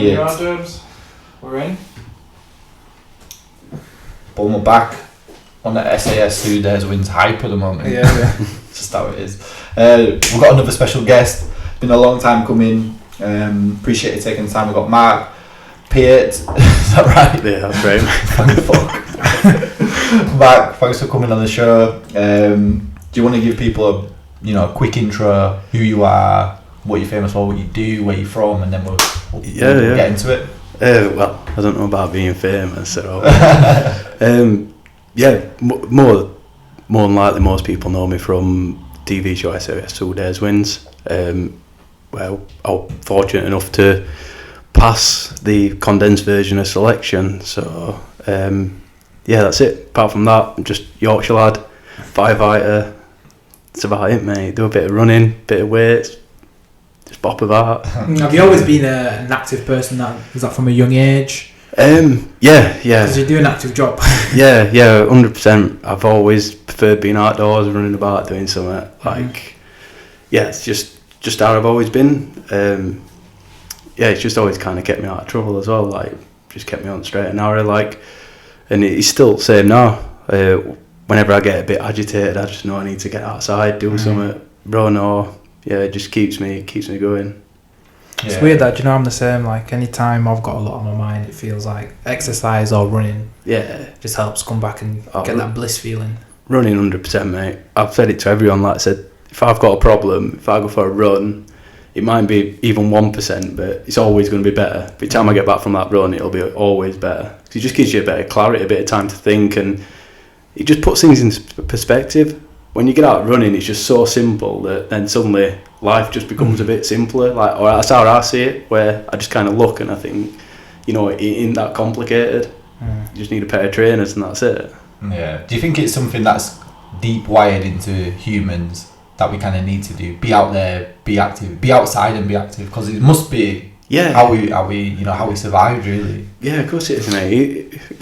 Peart. Your terms, we're in. But we're back on the SAS Who Dares Wins hype at the moment. Yeah. It's just how it is. We've got another special guest. Been a long time coming. Appreciate you taking the time. We've got Mark, Peart. Is that right? Yeah, that's right. Thank fuck. Mark, thanks for coming on the show. Do you want to give people a quick intro, who you are, what you're famous for, what you do, where you're from, and then we'll get into it? Well, I don't know about being famous at all. More than likely most people know me from TV show SAS Who Dares Wins. Well, I was fortunate enough to pass the condensed version of selection. So that's it. Apart from that, I'm just Yorkshire lad, firefighter. That's about it, mate. Do a bit of running, bit of weights, just bop about. Have you always been an active person? Was that from a young age? Yeah. Because you do an active job. yeah, 100%. I've always preferred being outdoors, running about, doing something. It's just how I've always been. It's just always kind of kept me out of trouble as well. Like, just kept me on the straight and narrow. And it's still the same now. Whenever I get a bit agitated, I just know I need to get outside, do something, run, or it just keeps me going. It's weird that, I'm the same. Like, anytime I've got a lot on my mind, it feels like exercise or running just helps come back and get that bliss feeling. Running 100%, mate. I've said it to everyone. Like I said, if I've got a problem, if I go for a run, it might be even 1%, but it's always going to be better. By the time I get back from that run, it'll be always better. Because it just gives you a bit of clarity, a bit of time to think, and it just puts things in perspective. When you get out running, it's just so simple that then suddenly life just becomes a bit simpler. Or that's how I see it, where I just kind of look and I think, it ain't that complicated. You just need a pair of trainers and that's it. Yeah. Do you think it's something that's deep wired into humans that we kind of need to do? Be out there, be active, be outside and be active, because it must be how we survived, really. Yeah, of course it is, mate.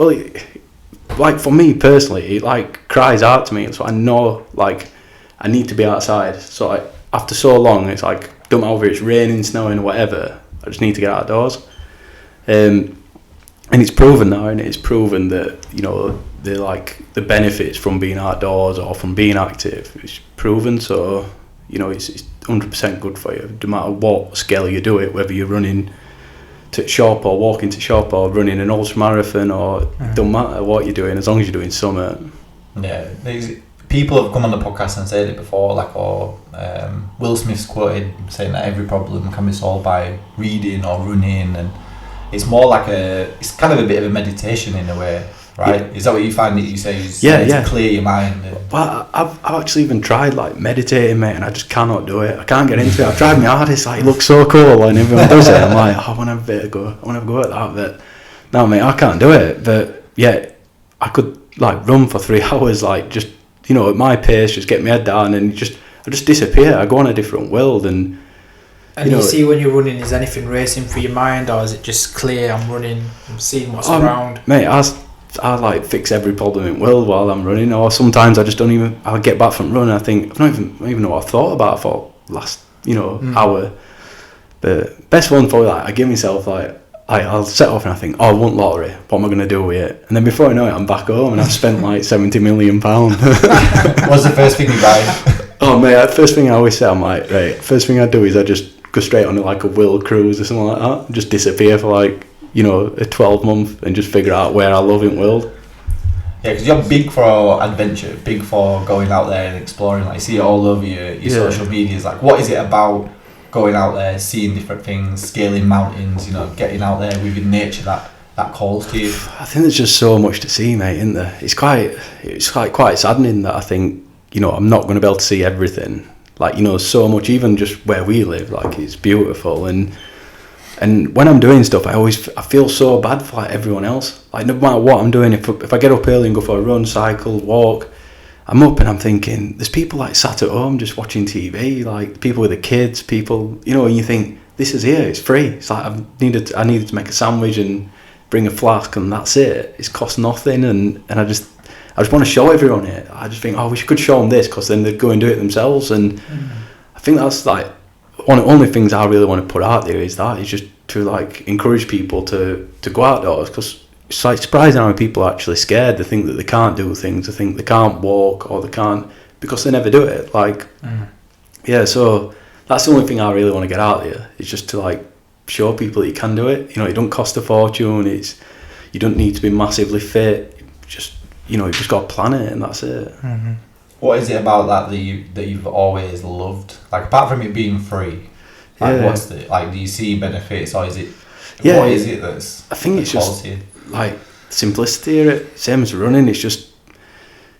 Like, for me personally, it cries out to me. So I know I need to be outside. So after so long, it's don't matter whether it's raining, snowing or whatever, I just need to get outdoors. And it's proven now, and it's proven that the benefits from being outdoors or from being active is proven. So it's 100% good for you, no matter what scale you do it, whether you're running to shop or walking to shop or running an ultra marathon, or don't matter what you're doing, as long as you're doing something. Yeah, people have come on the podcast and said it before, Will Smith's quoted saying that every problem can be solved by reading or running, and it's more it's kind of a bit of a meditation in a way, right? Is that what you find that you say is to clear your mind? Well, I've actually even tried meditating, mate, and I just cannot do it. I can't get into it. I've tried my hardest. It looks so cool, and everyone does it. I'm like, I want to have a bit of go. I want to have a go at that, but no, mate, I can't do it. But I could run for 3 hours, just at my pace, just get my head down, and I just disappear. I go on a different world, and you see when you're running, is anything racing through your mind, or is it just clear? I'm running, I'm seeing what's around. Mate, I fix every problem in the world while I'm running, or sometimes I just don't even. I'll get back from running. I think I don't even know what I thought about for last hour. But best one for I give myself I'll set off and I think, I want lottery. What am I going to do with it? And then before I know it, I'm back home and I've spent 70 million pounds. What's the first thing you buy? Oh mate, first thing I always say, I'm right. First thing I do is I just go straight on a world cruise or something like that. And just disappear for a 12-month and just figure out where I love in the world. Yeah, because you're big for adventure, big for going out there and exploring. You see it all over your social medias. What is it about going out there, seeing different things, scaling mountains, getting out there within nature that calls to you? I think there's just so much to see, mate, isn't there? It's quite saddening that I think, I'm not going to be able to see everything. So much, even just where we live, it's beautiful. And when I'm doing stuff, I feel so bad for everyone else. No matter what I'm doing, if I get up early and go for a run, cycle, walk, I'm up and I'm thinking, there's people sat at home just watching TV, people with the kids, people, and you think, this is here, it's free. It's I needed to make a sandwich and bring a flask and that's it. It's cost nothing, and I just want to show everyone it. I just think, we could show them this, because then they'd go and do it themselves. And I think that's one of the only things I really want to put out there is just like encourage people to go outdoors, because it's like surprising how many people are actually scared. They think that they can't do things, they think they can't walk, or they can't, because they never do it. Like, yeah, so that's the only thing I really want to get out here, is just to like show people that you can do it. You know, it don't cost a fortune, you don't need to be massively fit, just, you know, you've just got to plan it, and that's it. What is it about that you've always loved? Like, apart from it being free, like, what's the, like, do you see benefits, or is it, what is it that's, I think it's quality? Just like simplicity of it, same as running. It's just,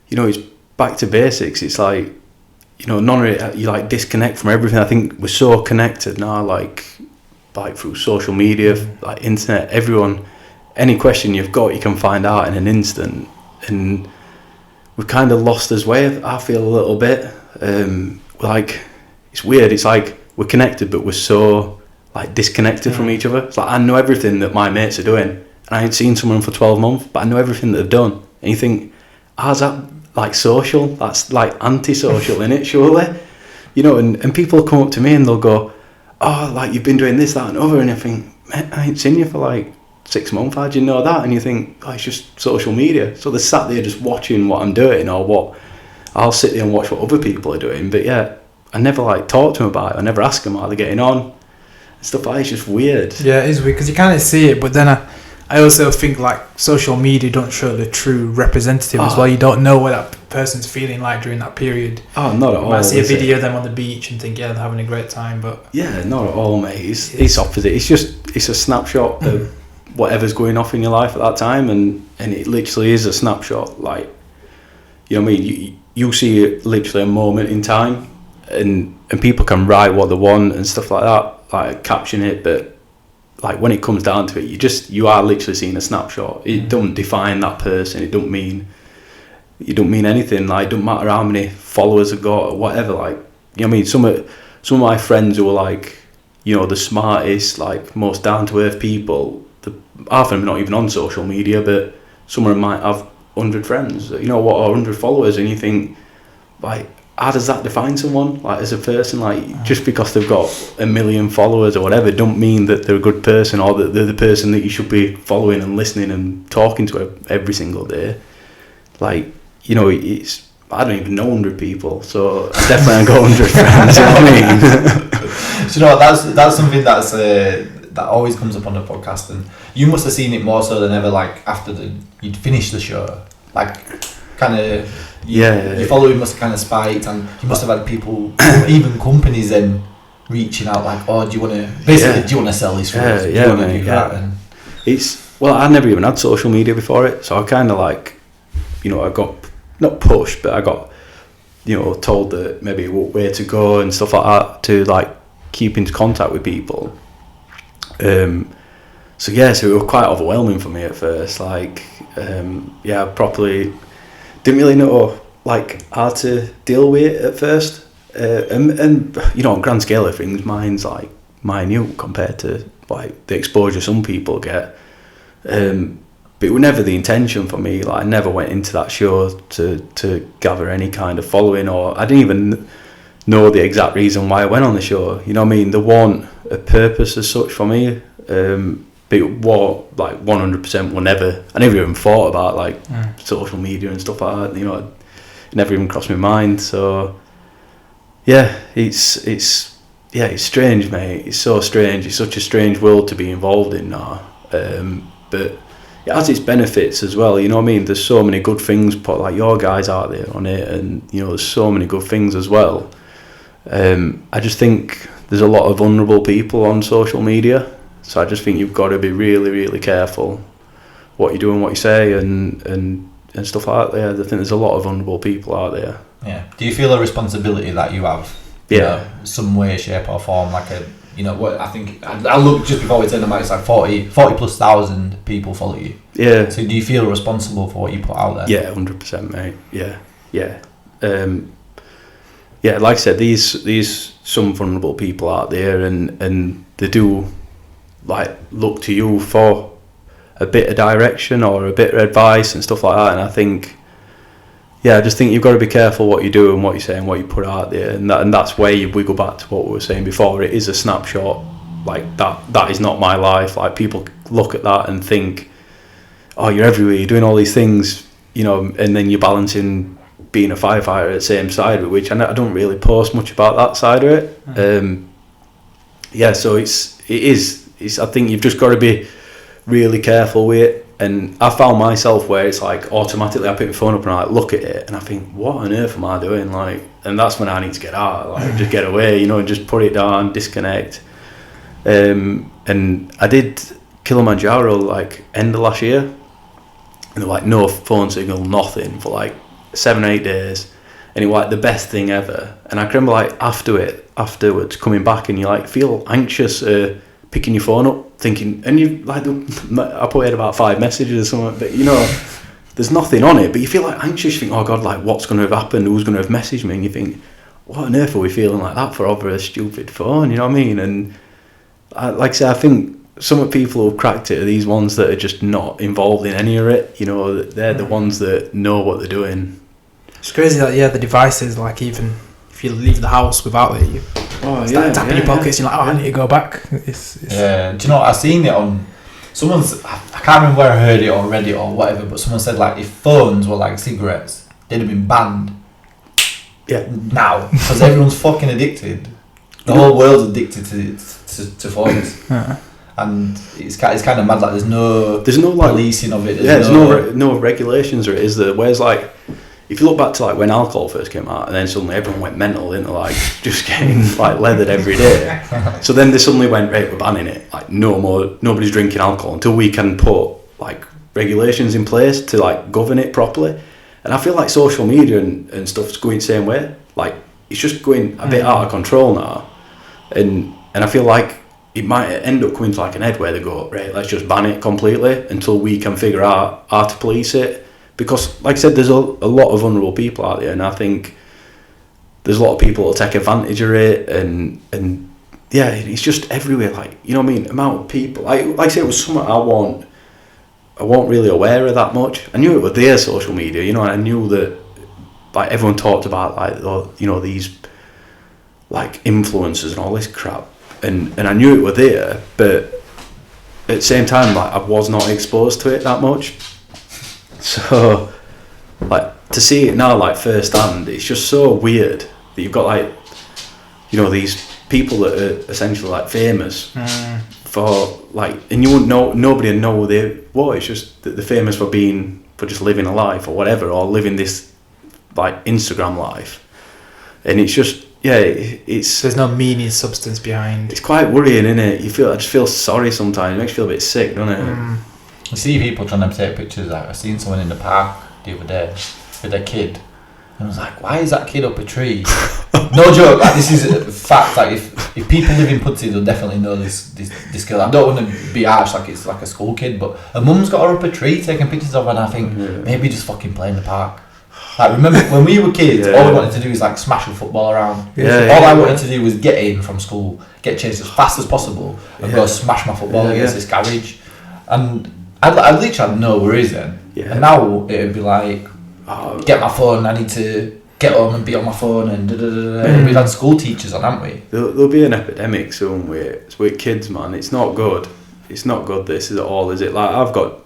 you know, it's back to basics. It's like, you know, none of it, you like disconnect from everything. I think we're so connected now, like through social media, like internet, everyone, any question you've got, you can find out in an instant. And we've kind of lost his way, I feel, a little bit. Like, it's weird, it's like we're connected, but we're so like disconnected from each other. It's like, I know everything that my mates are doing, and I ain't seen someone for 12 months, but I know everything that they've done. And you think, how's that like social? That's like anti-social, innit, surely? You know, and people come up to me and they'll go, oh, like, you've been doing this, that and other, and I think, man, I ain't seen you for like 6 months, how'd you know that? And you think, oh, it's just social media. So they're sat there just watching what I'm doing, or what I'll sit there and watch what other people are doing, but yeah, I never like talk to them about it. I never ask them how they're getting on. Stuff like that. It's just weird. Yeah, it is weird, because you kind of see it, but then I also think like social media don't show the true representative as well. You don't know what that person's feeling like during that period. Oh, not at all. You might see a video of them on the beach and think, yeah, they're having a great time, but yeah, not at all, mate. It's opposite. It's a snapshot of whatever's going off in your life at that time, and it literally is a snapshot. Like, you know what I mean? You see it literally a moment in time, and people can write what they want and stuff like that, like caption it, but like when it comes down to it, you are literally seeing a snapshot. It don't define that person. It don't mean anything. Like, it don't matter how many followers I've got or whatever. Like, you know what I mean? Some of my friends who are like, you know, the smartest, like most down to earth people, half of them are not even on social media, but some of them might have 100 friends, you know, what, or 100 followers, and you think, like, how does that define someone, like, as a person? Like, just because they've got 1 million followers or whatever, don't mean that they're a good person, or that they're the person that you should be following and listening and talking to every single day. Like, you know, I don't even know 100 people, so I definitely ain't got 100 friends. You know what I mean? So, you know, that's something that always comes up on the podcast, and you must have seen it more so than ever. Like, after you'd finished the show, like, kind of. Your following must have kind of spiked, and you must have had people, even companies, then reaching out like, oh, do you want to sell this for us? Do you want to do that? And I never even had social media before it, so I kind of like, you know, I got not pushed, but I got, you know, told that maybe where to go and stuff like that to like keep in contact with people. So it was quite overwhelming for me at first. Like, properly. Didn't really know like how to deal with it at first, and you know, on grand scale of things, mine's like minute compared to like the exposure some people get. But it was never the intention for me. Like, I never went into that show to gather any kind of following, or I didn't even know the exact reason why I went on the show. You know what I mean? There wasn't a purpose as such for me. But it was like 100% I never even thought about like social media and stuff like that. You know, it never even crossed my mind. So yeah, it's strange, mate. It's so strange. It's such a strange world to be involved in now. But it has its benefits as well. You know what I mean? There's so many good things put like your guys out there on it, and you know, there's so many good things as well. I just think there's a lot of vulnerable people on social media. So I just think you've got to be really, really careful what you do and what you say and stuff like that. Yeah, I think there's a lot of vulnerable people out there. Yeah. Do you feel a responsibility that you have? Yeah. You know, some way, shape or form, like you know, what I think, I looked just before we turned them out, it's like 40 plus thousand people follow you. Yeah. So do you feel responsible for what you put out there? Yeah, 100%, mate. Yeah. Like I said, these some vulnerable people out there, and they do like look to you for a bit of direction or a bit of advice and stuff like that. And I think, I just think you've got to be careful what you do and what you say and what you put out there, and that's where we go back to what we were saying before. It is a snapshot like that is not my life. Like people look at that and think, oh, you're everywhere, you're doing all these things, you know, and then you're balancing being a firefighter at the same side, which I don't really post much about that side of it. Yeah, so it's I think you've just got to be really careful with it. And I found myself where it's like automatically I pick my phone up and I like look at it and I think, what on earth am I doing? Like, and that's when I need to get out, like just get away, you know, and just put it down, disconnect. And I did Kilimanjaro like end of last year, and there like no phone signal, nothing for like 7 or 8 days, and it was like the best thing ever. And I can remember like afterwards coming back and you like feel anxious picking your phone up, thinking, and you like, I put in about 5 messages or something, but you know, there's nothing on it, but you feel like anxious, you think, oh God, like what's going to have happened, who's going to have messaged me, and you think, what on earth are we feeling like that for over a stupid phone, you know what I mean? And like I say, I think some of the people who've cracked it are these ones that are just not involved in any of it, you know, they're the ones that know what they're doing. It's crazy that, yeah, the devices, like even if you leave the house without it, you start tapping your pockets, you're like, oh, I need to go back. It's Yeah, do you know what, I've seen it on someone's, I can't remember where I heard it or read it or whatever, but someone said like if phones were like cigarettes, they'd have been banned. Yeah. Now, because everyone's fucking addicted. The whole world's addicted to phones. And it's kind of mad, like there's no like policing of it. There's no regulations, or is there? Whereas like, if you look back to like when alcohol first came out, and then suddenly everyone went mental into like just getting like leathered every day. So then they suddenly went, right, we're banning it. Like nobody's drinking alcohol until we can put like regulations in place to like govern it properly. And I feel like social media and stuff's going the same way. Like it's just going a bit out of control now, and I feel like it might end up coming to like an head where they go, right, let's just ban it completely until we can figure out how to police it. Because, like I said, there's a lot of vulnerable people out there, and I think there's a lot of people that'll take advantage of it, and yeah, it's just everywhere. Like, you know what I mean? Amount of people. Like I say, it was something I wasn't really aware of that much. I knew it was there, social media, you know, and I knew that like everyone talked about like, you know, these like influencers and all this crap, and I knew it was there, but at the same time, like I was not exposed to it that much. So, like, to see it now, like, firsthand, it's just so weird that you've got, like, you know, these people that are essentially, like, famous for, like, and you wouldn't know, nobody would know who they were. It's just that they're famous for just living a life or whatever, or living this, like, Instagram life. And it's just, yeah, it's... There's no meaning, substance behind. It's quite worrying, isn't it? I just feel sorry sometimes. It makes you feel a bit sick, doesn't it? You see people trying to take pictures. Like I seen someone in the park the other day with their kid, and I was like, "Why is that kid up a tree?" No joke. Like this is a fact. Like if people live in Pudsey, they'll definitely know this girl. I don't want to be harsh, like it's like a school kid, but her mum's got her up a tree taking pictures of her, and I think maybe just fucking play in the park. Like remember when we were kids, all we wanted to do was like smash a football around. All I wanted to do was get in from school, get changed as fast as possible, and go smash my football against this garage, and. I literally had no worries then. Yeah. And now it'd be like, get my phone, I need to get home and be on my phone and We've had school teachers on, haven't we? There'll be an epidemic soon with kids, man. It's not good. It's not good, this is at all, is it? Like, I've got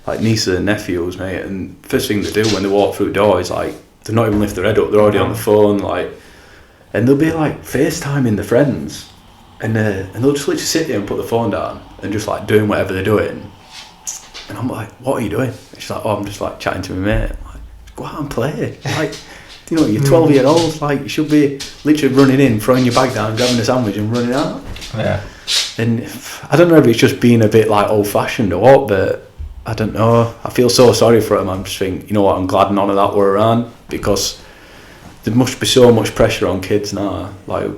like nieces and nephews, mate, and first thing they do when they walk through the door is like, they're not even lift their head up, they're already on the phone, like, and they'll be like FaceTiming their friends, and they'll just literally sit there and put the phone down and just like doing whatever they're doing. And I'm like, what are you doing? And she's like, oh, I'm just like chatting to my mate. I'm like, go out and play. Like, you know, you're 12-year-old, like you should be literally running in, throwing your bag down, grabbing a sandwich and running out. Yeah. And I don't know if it's just being a bit like old-fashioned or what, but I don't know. I feel so sorry for them. I'm just thinking, you know what, I'm glad none of that were around, because there must be so much pressure on kids now, like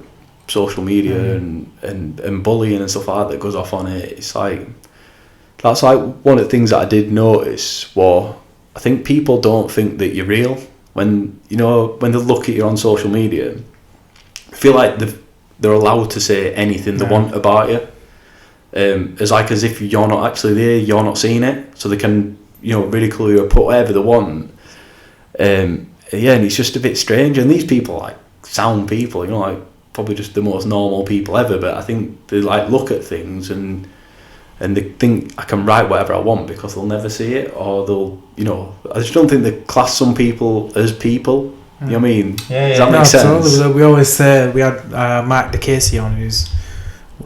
social media and bullying and stuff like that goes off on it. It's like, that's like one of the things that I did notice was, I think people don't think that you're real when they look at you on social media. I feel like they're allowed to say anything they want about you, as if you're not actually there, you're not seeing it, so they can, you know, ridicule you or put whatever they want. And it's just a bit strange. And these people, like sound people, you know, like probably just the most normal people ever, but I think they like look at things and they think I can write whatever I want because they'll never see it, or they'll, you know, I just don't think they class some people as people. You know what I mean? Yeah, Does that make sense? Absolutely. We always say, we had Mark DeCasey on, who's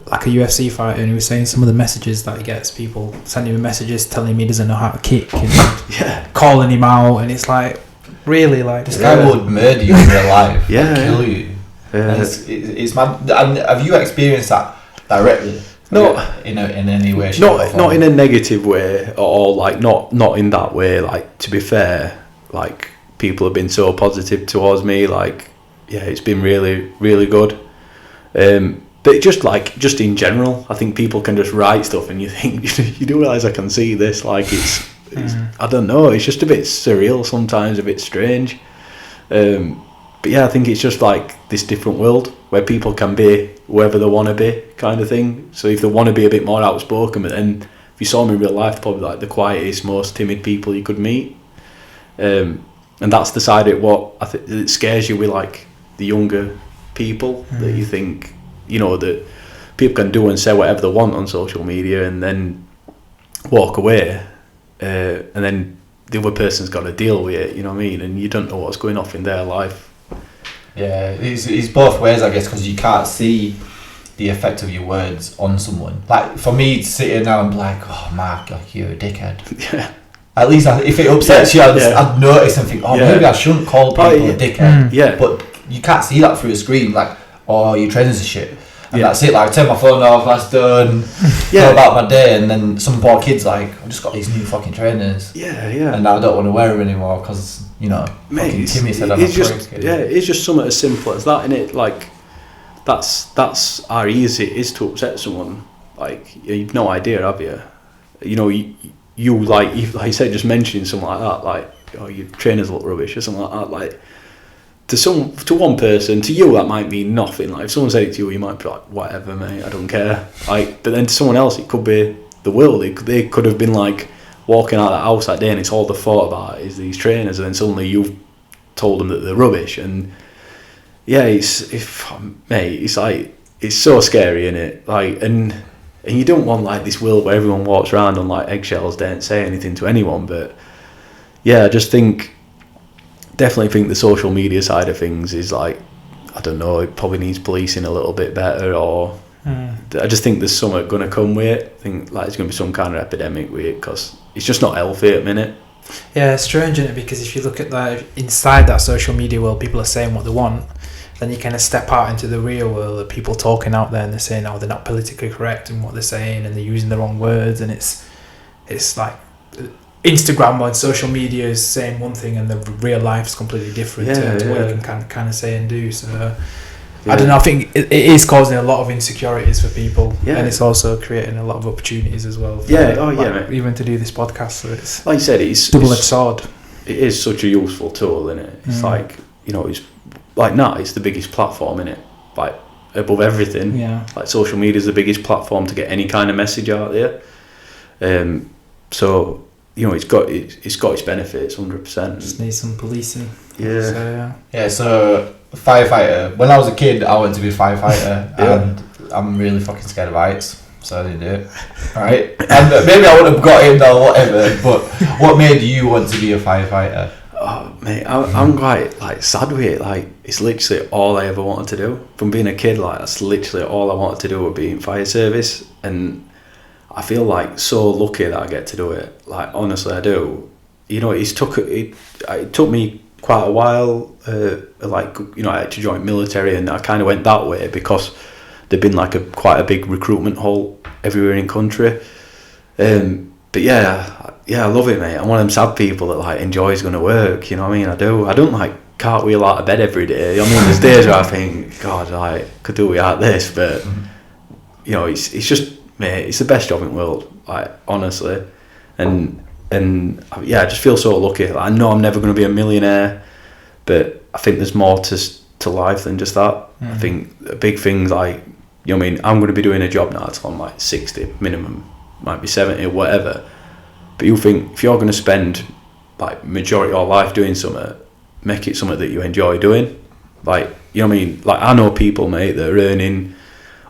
like a UFC fighter, and he was saying some of the messages that he gets, people sending him messages telling him he doesn't know how to kick and calling him out, and it's like, really, like, this guy would murder you in real life, kill you. Yeah. It's mad. And have you experienced that directly? Not in any way. Not in a negative way, or like not in that way. Like, to be fair, like, people have been so positive towards me. Like, yeah, it's been really, really good. But just in general, I think people can just write stuff, and you think you do realise I can see this. Like, it's I don't know. It's just a bit surreal sometimes, a bit strange. But yeah, I think it's just like this different world where people can be whoever they want to be, kind of thing. So if they want to be a bit more outspoken, but then if you saw them in real life, probably like the quietest, most timid people you could meet. And that's the side of it, what I think it scares you with, like, the younger people, that you think, you know, that people can do and say whatever they want on social media and then walk away, and then the other person's got to deal with it, you know what I mean, and you don't know what's going off in their life. Yeah, it's both ways, I guess, because you can't see the effect of your words on someone. Like, for me to sit here now and be like, oh, Mark, like, you're a dickhead. Yeah. At least if it upsets you, I'd notice and think, maybe I shouldn't call people a dickhead. Yeah. But you can't see that through a screen, like, oh, your trainers are shit. And that's it, like, turn my phone off, that's done, go about my day, and then some poor kid's like, I've just got these new fucking trainers. Yeah, yeah. And now I don't want to wear them anymore because, you know, fucking Timmy said I'm a prick. Yeah, it's just something as simple as that, innit? Like, that's how easy it is to upset someone. Like, you've no idea, have you? You know, you like you said, just mentioning something like that, like, oh, your trainers look rubbish or something like that, like, to one person, to you that might mean nothing. Like, if someone said it to you, you might be like, whatever, mate, I don't care. Like, but then to someone else, it could be the world. They could have been like walking out of the house that day, and it's all they thought about is these trainers, and then suddenly you've told them that they're rubbish. And yeah, it's like, it's so scary, innit? Like, and you don't want, like, this world where everyone walks around on, like, eggshells, don't say anything to anyone. But yeah, I just definitely think the social media side of things is, like, I don't know, it probably needs policing a little bit better, or I just think there's something going to come with it. I think, like, there's going to be some kind of epidemic with it, because it's just not healthy at the minute. Yeah, it's strange, isn't it? Because if you look at that, inside that social media world, people are saying what they want, then you kind of step out into the real world of people talking out there, and they're saying, oh, they're not politically correct in what they're saying, and they're using the wrong words, and it's like Instagram or social media is saying one thing and the real life's completely different to what you can kind of say and do. So I don't know, I think it is causing a lot of insecurities for people, and it's also creating a lot of opportunities as well for, even to do this podcast. So it's, like you said, it's double-edged sword. It is such a useful tool, isn't it? It's like, you know, it's like, it's the biggest platform, innit? Like, above everything. Yeah. Like, social media is the biggest platform to get any kind of message out there. So, you know, it's got its benefits, 100%. Just need some policing. Yeah. So firefighter. When I was a kid, I wanted to be a firefighter, and I'm really fucking scared of heights, so I didn't do it. Right? And maybe I would have got in or whatever. But what made you want to be a firefighter? Oh, mate, I'm quite, like, sad with it. Like, it's literally all I ever wanted to do. From being a kid, like, that's literally all I wanted to do, would be in fire service. And I feel, like, so lucky that I get to do it. Like, honestly, I do. You know, it took me quite a while, like, you know, I had to join military, and I kind of went that way because there'd been, like, quite a big recruitment hole everywhere in country. But yeah, I love it, mate. I'm one of them sad people that, like, enjoys going to work, you know what I mean? I do. I don't, like, cartwheel out of bed every day. I mean, there's days where I think, God, I could do without this, but, you know, it's just, mate, it's the best job in the world, like, honestly. And yeah, I just feel so lucky. Like, I know I'm never going to be a millionaire, but I think there's more to life than just that. I think a big thing, like, you know what I mean, I'm going to be doing a job now till I'm, like, 60 minimum, might be 70, whatever. But you think, if you're going to spend, like, majority of your life doing something, make it something that you enjoy doing. Like, you know what I mean? Like, I know people, mate, that are earning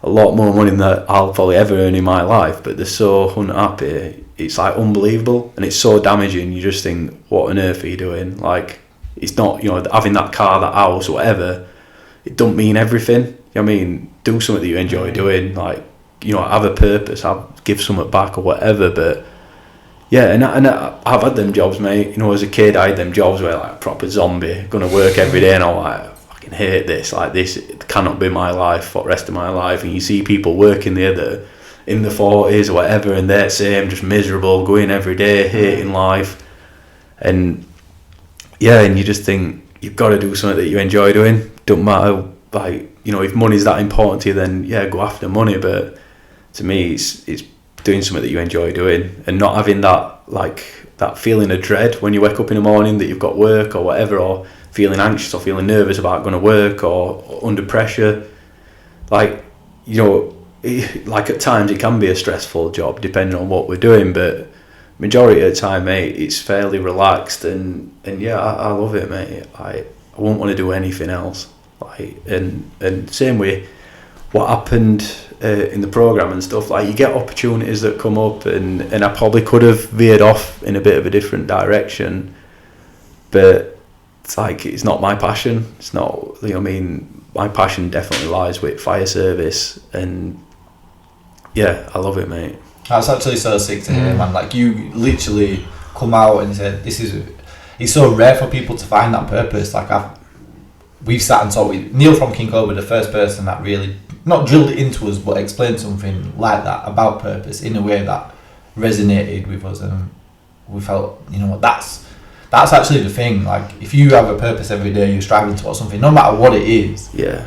a lot more money than I'll probably ever earn in my life, but they're so unhappy. It's like unbelievable, and it's so damaging. You just think, what on earth are you doing? Like, it's not, you know, having that car, that house, whatever, it don't mean everything. You know what I mean? Do something that you enjoy doing, like, you know, have a purpose, give something back or whatever. But yeah, and I've had them jobs, mate. You know, as a kid, I had them jobs where, like, proper zombie, going to work every day, and I'm like, I fucking hate this. Like, this cannot be my life for the rest of my life. And you see people working there that are in the 40s or whatever, and they're the same, just miserable, going every day, hating life. And yeah, and you just think, you've got to do something that you enjoy doing. Don't matter, like, you know, if money's that important to you, then yeah, go after money. But to me, it's doing something that you enjoy doing, and not having that, like, that feeling of dread when you wake up in the morning that you've got work or whatever, or feeling anxious or feeling nervous about going to work, or under pressure. Like, you know, like, at times it can be a stressful job depending on what we're doing, but majority of the time, mate, it's fairly relaxed, and yeah, I love it, mate. I won't want to do anything else. Like, and same way, what happened in the programme and stuff, like, you get opportunities that come up, and I probably could have veered off in a bit of a different direction, but it's like, it's not my passion. It's not, you know what I mean, my passion definitely lies with fire service, and yeah, I love it, mate. That's actually so sick to hear, man. Like, you literally come out and said, it's so rare for people to find that purpose. Like, we've sat and talked with Neil from King Cobra, the first person that really not drilled it into us, but explained something like that about purpose in a way that resonated with us, and we felt, you know what, that's actually the thing. Like, if you have a purpose every day, you're striving towards something, no matter what it is. Yeah.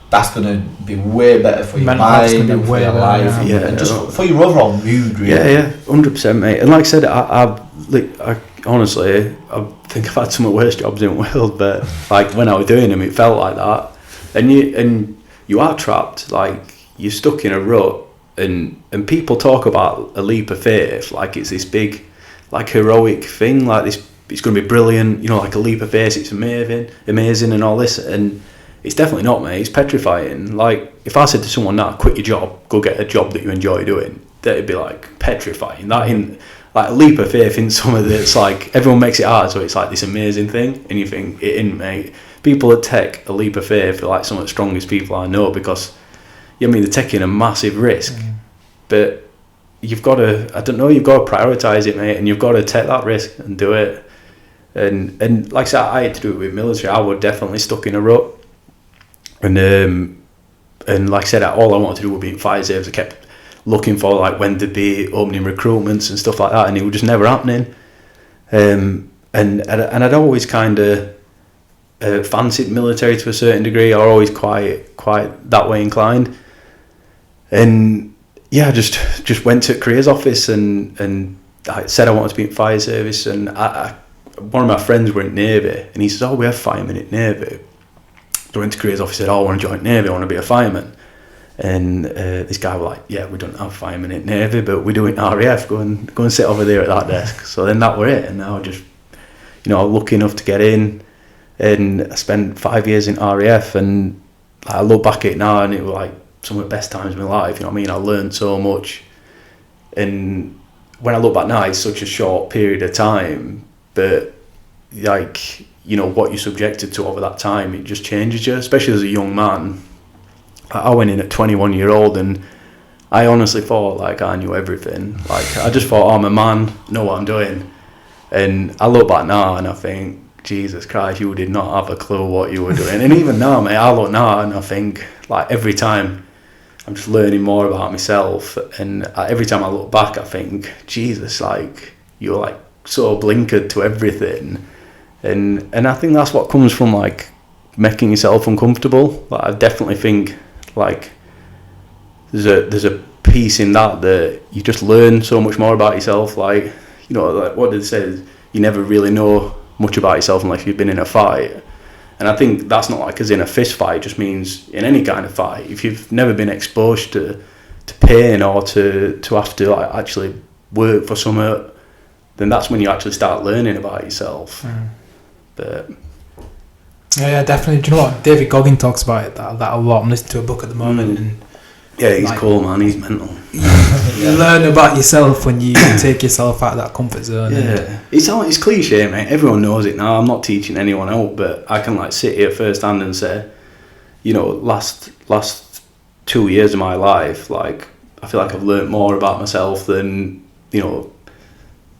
That's gonna be way better for your mind, and for your life, and just for your overall mood, really. Yeah, 100%, mate. And like I said, I honestly, I think I've had some of the worst jobs in the world, but like, when I was doing them, it felt like that. And you are trapped, like, you're stuck in a rut, and people talk about a leap of faith, like it's this big, like, heroic thing, like this, it's going to be brilliant, you know, like a leap of faith, it's amazing and all this, and it's definitely not, mate. It's petrifying. Like, if I said to someone, "Nah, quit your job, go get a job that you enjoy doing," that'd be like petrifying. That in, like, a leap of faith in something that's like, everyone makes it hard, so it's like this amazing thing, and you think, it isn't, mate. People that take a leap of faith are like some of the strongest people I know, because, you know what I mean, they're taking a massive risk, but you've got to, I don't know, you've got to prioritise it, mate, and you've got to take that risk and do it. And like I said, I had to do it with military. I was definitely stuck in a rut. And like I said, all I wanted to do was be in fire service. I kept looking for, like, when there'd be opening recruitments and stuff like that, and it was just never happening. And I'd always kind of fancied military to a certain degree, or always quite that way inclined. And yeah, I just went to a careers office and I said I wanted to be in fire service. And one of my friends were in Navy, and he says, "Oh, we have firemen in Navy." So I went to careers office, said, "Oh, I want to join Navy, I want to be a fireman." And this guy was like, "Yeah, we don't have firemen in Navy, but we do it in RAF. Go and sit over there at that desk." So then that were it, and now just, you know, lucky enough to get in, and I spent 5 years in RAF, and I look back at it now, and it was like some of the best times of my life. You know what I mean? I learned so much, and when I look back now, it's such a short period of time, but like, you know, what you're subjected to over that time, it just changes you, especially as a young man. I went in at 21-year-old, and I honestly thought, like, I knew everything. Like, I just thought, I'm a man, know what I'm doing. And I look back now and I think, Jesus Christ, you did not have a clue what you were doing. And even now, mate, I look now and I think, like, every time I'm just learning more about myself, and every time I look back, I think, Jesus, like, you're like so blinkered to everything. And I think that's what comes from, like, making yourself uncomfortable. Like, I definitely think, like, there's a piece in that you just learn so much more about yourself. Like, you know, like, what did they say? You never really know much about yourself unless you've been in a fight. And I think that's not like as in a fist fight, it just means in any kind of fight. If you've never been exposed to pain, or to have to, like, actually work for something, then that's when you actually start learning about yourself. But Yeah, definitely. Do you know what? David Goggins talks about it that a lot. I'm listening to a book at the moment. And yeah, he's cool, man. He's mental. You learn about yourself when you take yourself out of that comfort zone. Yeah, it's cliche, mate. Everyone knows it now. I'm not teaching anyone else, but I can like sit here firsthand and say, you know, last 2 years of my life, like I feel like I've learnt more about myself than, you know,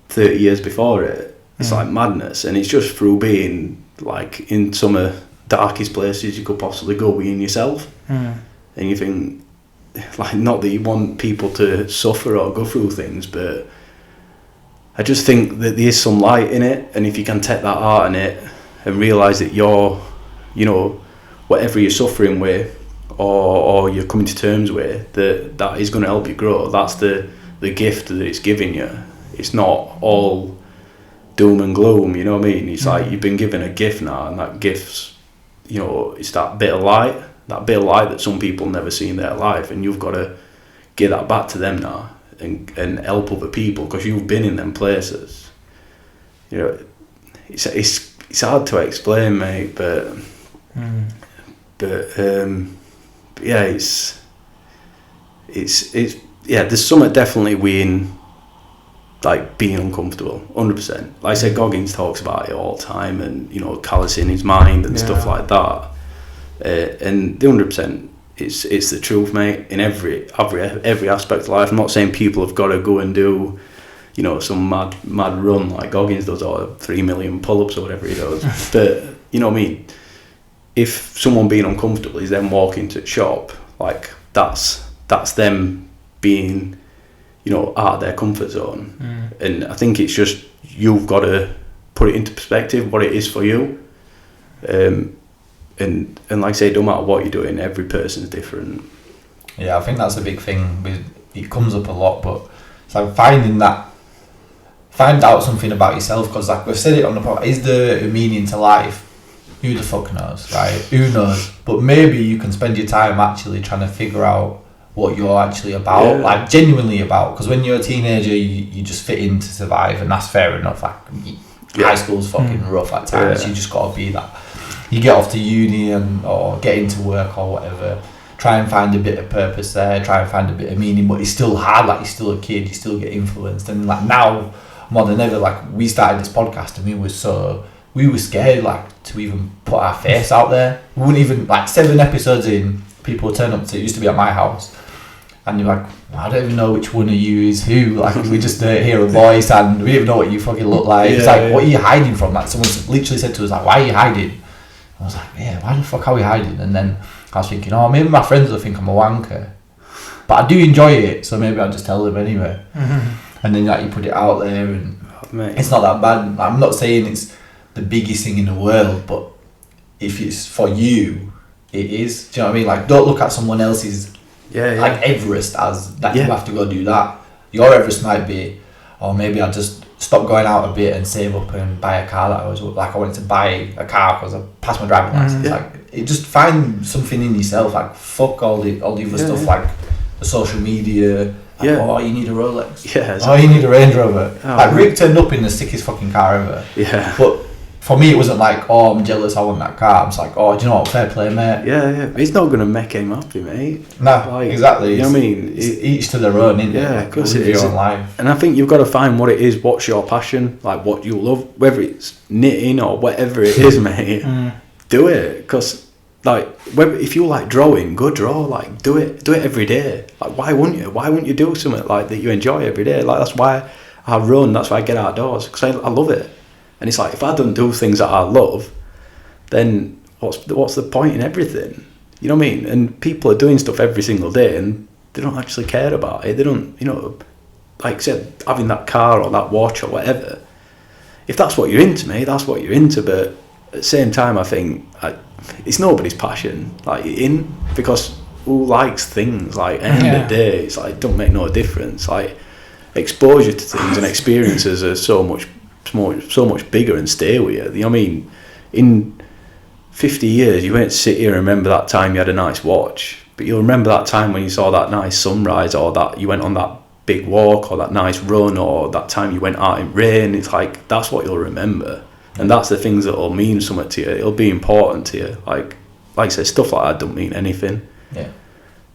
30 years before it. It's like madness, and it's just through being like in some of the darkest places you could possibly go being yourself. And you think, like, not that you want people to suffer or go through things, but I just think that there is some light in it, and if you can take that art in it and realise that you're, you know, whatever you're suffering with or you're coming to terms with, that is going to help you grow. That's the gift that it's giving you. It's not all doom and gloom, you know what I mean? It's like you've been given a gift now, and that gift's, you know, it's that bit of light that some people never see in their life, and you've got to give that back to them now and help other people because you've been in them places. You know, it's hard to explain, mate, but yeah, it's yeah, there's something definitely in like being uncomfortable, 100%. Like I said, Goggins talks about it all the time, and you know, callousing his mind and stuff like that. And the 100%, it's the truth, mate. In every aspect of life. I'm not saying people have got to go and do, you know, some mad run like Goggins does, or 3 million pull-ups or whatever he does. But you know what I mean. If someone being uncomfortable is then walking to the shop, like that's them being, you know, out of their comfort zone. And I think it's just, you've got to put it into perspective what it is for you. And like I say, no matter what you're doing, every person's different. Yeah, I think that's a big thing. It comes up a lot, but it's like find out something about yourself, because like we've said it on the podcast, is there a meaning to life? Who the fuck knows, right? Who knows? But maybe you can spend your time actually trying to figure out what you're actually about, like genuinely about. Because when you're a teenager, you just fit in to survive, and that's fair enough. Like high school's fucking rough at times. You just gotta be that. You get off to uni or get into work or whatever, try and find a bit of purpose there, try and find a bit of meaning, but it's still hard. Like, you're still a kid, you still get influenced, and like now more than ever, like we started this podcast and we were scared like to even put our face out there. We wouldn't even, like 7 episodes in, people would turn up to, it used to be at my house, and you're like, well, I don't even know which one of you is who. Like, we just hear a voice and we don't even know what you fucking look like. It's like, what are you hiding from? Like, someone literally said to us, like, why are you hiding? I was like, yeah, why the fuck are we hiding? And then I was thinking, oh, maybe my friends will think I'm a wanker, but I do enjoy it, so maybe I'll just tell them anyway. And then like you put it out there, and it's not that bad. I'm not saying it's the biggest thing in the world, but if it's for you, it is. Do you know what I mean? Like, don't look at someone else's like Everest as that you have to go do that. Your Everest might be, or maybe I'll just stop going out a bit and save up and buy a car that I was like, I wanted to buy a car because I passed my driving license. Like, it just find something in yourself. Like, fuck all the other stuff, like the social media. Like, oh, you need a Rolex. Exactly. Oh, you need a Range Rover. Like, Rick turned up in the sickest fucking car ever. But for me, it wasn't like, oh, I'm jealous, I want that car. I'm just like, oh, do you know what, fair play, mate. It's not going to make him happy, mate. No, like, exactly. You know what I mean? It's each to their own, isn't it? Yeah, of course it is. Your own life. And I think you've got to find what it is, what's your passion, like what you love, whether it's knitting or whatever it is, mate. Do it, because like, if you like drawing, go draw. Like, do it every day. Like, why wouldn't you? Why wouldn't you do something like that you enjoy every day? Like, that's why I run. That's why I get outdoors, because I love it. And it's like, if I don't do things that I love, then what's the point in everything? You know what I mean? And people are doing stuff every single day, and they don't actually care about it. They don't, you know, like I said, having that car or that watch or whatever. If that's what you're into, mate, that's what you're into. But at the same time, I think it's nobody's passion. Like, because who likes things? Like, at the end of the day, it's like, don't make no difference. Like, exposure to things and experiences are so much bigger and stay with you. You know what I mean? In 50 years, you won't sit here and remember that time you had a nice watch, but you'll remember that time when you saw that nice sunrise, or that you went on that big walk, or that nice run, or that time you went out in rain. It's like, that's what you'll remember. And that's the things that will mean something to you. It'll be important to you. Like I said, stuff like that don't mean anything. Yeah.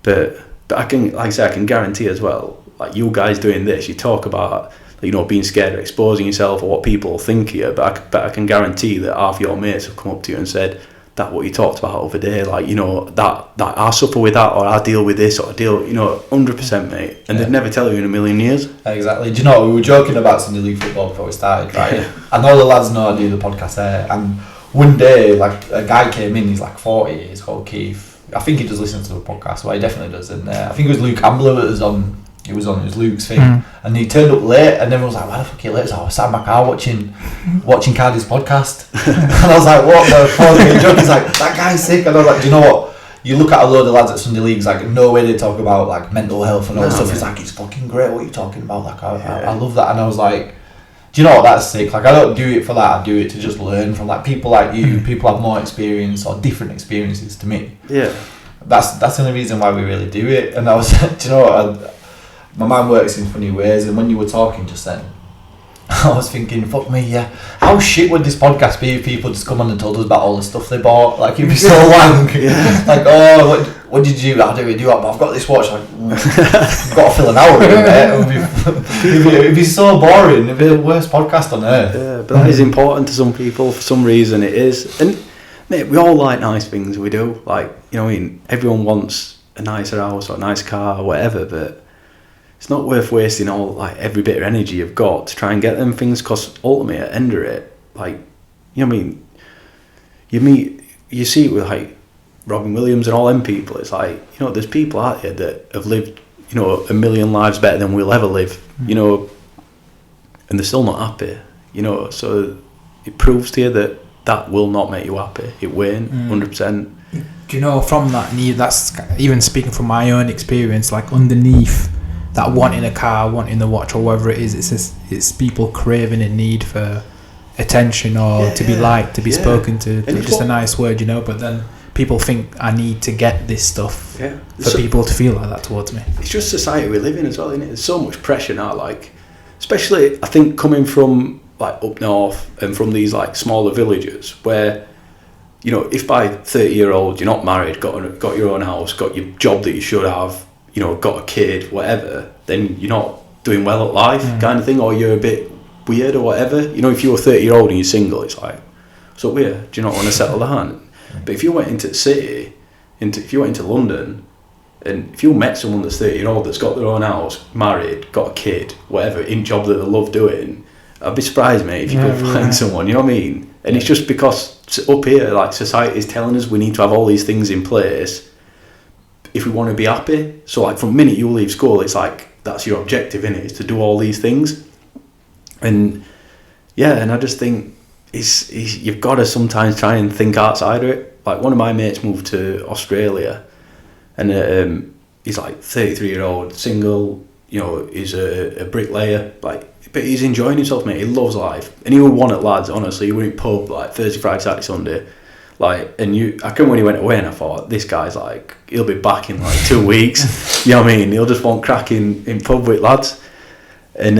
But I can, like I said, I can guarantee as well, like you guys doing this, you talk about, being scared of exposing yourself or what people think of you, but I can guarantee that half your mates have come up to you and said, that what you talked about over there, that I suffer with that, or I deal with this, or I deal, 100%, mate. And they'd never tell you in a million years. Exactly. Do you know, we were joking about Sunday League football before we started, right? Yeah. And all the lads know I do the podcast there. And one day, like, a guy came in, he's like 40, he's called Keith. I think he does listen to the podcast, well, he definitely does. And I think it was Luke Ambler that was on. It was Luke's thing, and he turned up late, and everyone was like, "Why the fuck are you late?" So I was sat in my car watching Cardi's podcast, and I was like, "What the fuck?" And Jockey's like, "That guy's sick," and I was like, "Do you know what? You look at a load of lads at Sunday Leagues, like no way they talk about like mental health and all that stuff. Man. It's like it's fucking great. What are you talking about? Like I love that." And I was like, "Do you know what? That's sick. Like I don't do it for that. I do it to just learn from like people like you. People have more experience or different experiences to me. Yeah, that's the only reason why we really do it." And I was, do you know what? My mind works in funny ways, and when you were talking just then, I was thinking, fuck me, yeah, how shit would this podcast be if people just come on and told us about all the stuff they bought? Like, it'd be so long. Like, oh, what did you do? How do we do that? But I've got this watch, like, I've got to fill an hour in it. It'd be so boring. It'd be the worst podcast on earth. Yeah, but that is important to some people. For some reason it is. And, mate, we all like nice things, we do. Like, everyone wants a nicer house or a nice car or whatever, but it's not worth wasting all every bit of energy you've got to try and get them things, because ultimately at the end of it, you see it with like Robin Williams and all them people. It's like, there's people out there that have lived, a million lives better than we'll ever live, and they're still not happy, so it proves to you that will not make you happy. It won't, 100%. Do you know, from that need, that's even speaking from my own experience, like underneath that wanting a car, wanting the watch, or whatever it is, it's people craving a need for attention or to be liked, to be spoken to, just a nice word, but then people think I need to get this stuff for people to feel like that towards me. It's just society we live in as well, isn't it? There's so much pressure now, especially I think coming from up north and from these smaller villages where, if by 30-year-old you're not married, got your own house, got your job that you should have, got a kid, whatever, then you're not doing well at life, kind of thing, or you're a bit weird or whatever. If you're 30-year-old and you're single, it's like, so weird, do you not want to settle down? But if you went into the city, if you went into London, and if you met someone that's 30-year-old that's got their own house, married, got a kid, whatever, in job that they love doing, I'd be surprised, mate, if you could find someone, you know what I mean? And it's just because up here, society is telling us we need to have all these things in place if we want to be happy. So from the minute you leave school, it's that's your objective, innit, is to do all these things. And and I just think you've got to sometimes try and think outside of it. One of my mates moved to Australia, and he's 33-year-old, single, he's a bricklayer, but he's enjoying himself, mate. He loves life, and he would want it, lads, honestly. He went pub Thursday, Friday, Saturday, Sunday. I can when he went away, and I thought, this guy's he'll be back in 2 weeks. You know what I mean? He'll just want cracking in pub with lads. And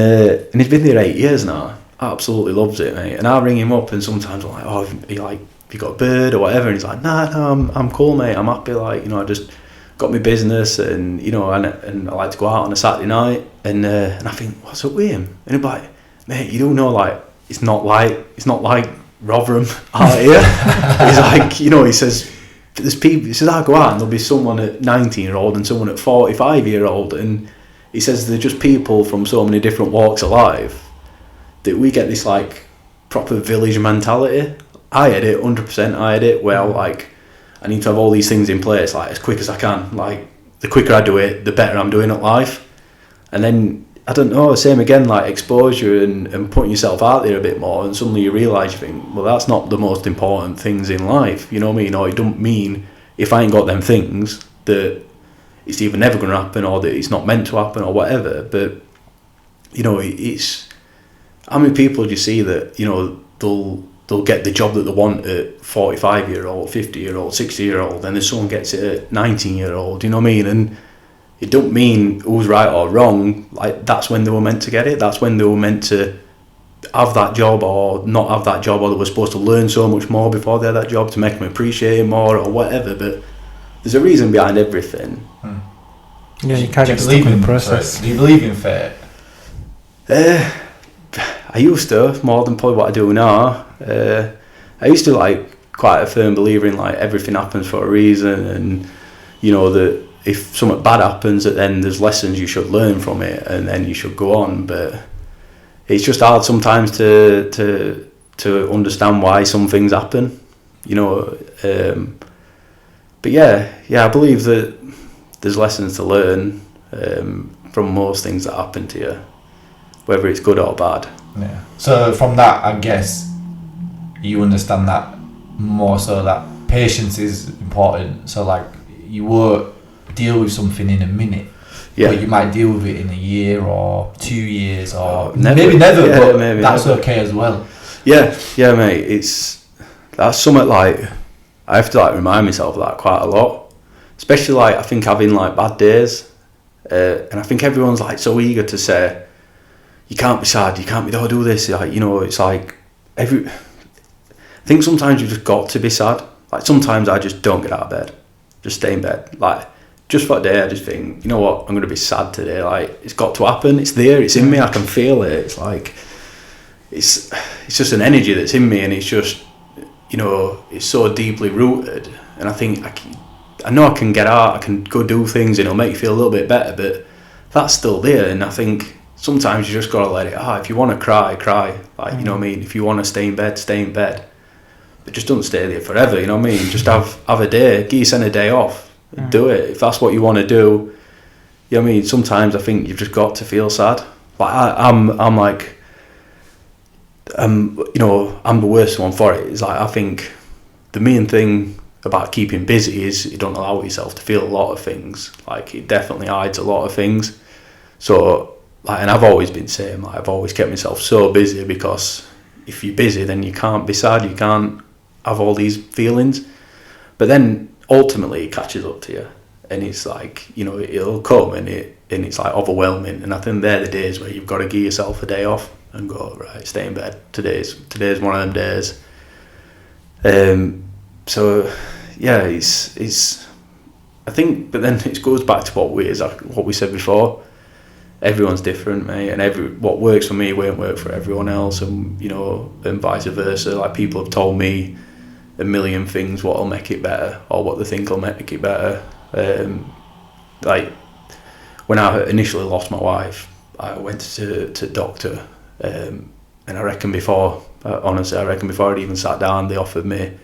he's been there 8 years now. Absolutely loves it, mate. And I ring him up, and sometimes I'm like, oh, you got a bird or whatever? And he's like, no, I'm cool, mate. I'm happy. I just got my business, and and I like to go out on a Saturday night. And I think, what's up with him? And he'll be like, mate, you don't know, it's not like Rotherham out here. He says, there's people, he says, I go out and there'll be someone at 19-year-old and someone at 45-year-old, and he says they're just people from so many different walks of life that we get this proper village mentality. I had it 100%. I had it where I need to have all these things in place as quick as I can. The quicker I do it, the better I'm doing at life. And then I don't know, same again, exposure and putting yourself out there a bit more, and suddenly you realise, you think, well, that's not the most important things in life, you know what I mean? Or it don't mean if I ain't got them things that it's either never going to happen or that it's not meant to happen or whatever. But it's how many people do you see that they'll get the job that they want at 45-year-old, 50-year-old, 60-year-old, and then someone gets it at 19-year-old, you know what I mean? And it don't mean who's right or wrong. That's when they were meant to get it. That's when they were meant to have that job or not have that job, or they were supposed to learn so much more before they had that job to make them appreciate it more or whatever. But there's a reason behind everything. Yeah, you can't get stuck in the process. Do you believe in fate? I used to, more than probably what I do now. I used to like quite a firm believer in like everything happens for a reason, and you know that if something bad happens, that then there's lessons you should learn from it, and then you should go on. But it's just hard sometimes to understand why some things happen, you know. But yeah, I believe that there's lessons to learn from most things that happen to you, whether it's good or bad. Yeah. So from that, I guess you understand that more so that patience is important. So like you won't deal with something in a minute. Yeah. But you might deal with it in a year or 2 years or never. maybe never, Yeah, but maybe that's never. okay as well. Yeah, mate. That's something like I have to like remind myself of that quite a lot, especially like I think having like bad days, and I think everyone's like so eager to say you can't be sad, you can't be don't do this. Like, you know, it's like I think sometimes you just got to be sad. Like sometimes I just don't get out of bed, just stay in bed. Like just for a day, I just think, you know what, I'm going to be sad today. Like it's got to happen. It's there. It's in me. I can feel it. It's like it's just an energy that's in me, and it's just, you know, it's so deeply rooted. And I think I know I can get out. I can go do things, and it'll make you feel a little bit better. But that's still there, and I think sometimes you just got to let it out. If you want to cry, cry. Like, you know what I mean? If you want to stay in bed, stay in bed. But just don't stay there forever, you know what I mean? Just have a day, give yourself a day off, do it. If that's what you want to do, you know what I mean? Sometimes I think you've just got to feel sad. Like I'm you know, I'm the worst one for it. It's like, I think the main thing about keeping busy is you don't allow yourself to feel a lot of things. Like it definitely hides a lot of things. So, like, and I've always been saying, like, I've always kept myself so busy, because if you're busy, then you can't be sad, you can't have all these feelings. But then ultimately it catches up to you, and it's like, you know, it'll come, and it's like overwhelming. And I think they're the days where you've got to give yourself a day off and go, right, stay in bed. Today's one of them days. So yeah, it's I think, but then it goes back to what we said before. Everyone's different, mate, and what works for me won't work for everyone else, and you know, and vice versa. Like people have told me a million things what'll make it better, or what they think will make it better. Like when I initially lost my wife, I went to doctor, and I reckon before I'd even sat down, they offered me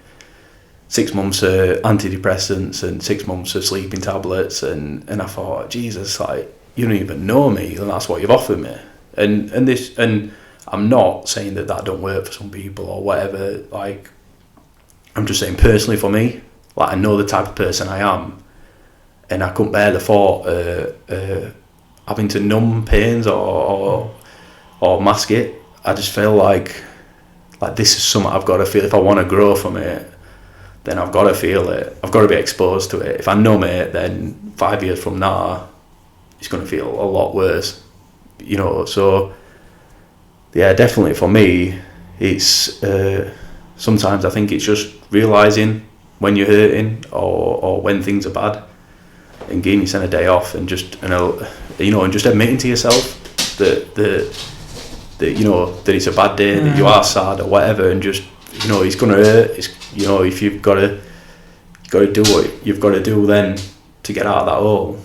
6 months of antidepressants and 6 months of sleeping tablets, and I thought, Jesus, like, you don't even know me, and that's what you've offered me. And I'm not saying that don't work for some people or whatever. Like, I'm just saying personally for me, like, I know the type of person I am, and I couldn't bear the thought having to numb pains or mask it. I just feel like this is something I've got to feel. If I want to grow from it, then I've got to feel it. I've got to be exposed to it. If I numb it, then 5 years from now, it's going to feel a lot worse, you know. So yeah, definitely for me, it's sometimes I think it's just realising when you're hurting or when things are bad, and giving yourself a day off, and just, you know, and just admitting to yourself that you know that it's a bad day, that you are sad or whatever, and just, you know, it's going to hurt. It's, you know, if you've got to do what you've got to do then to get out of that hole.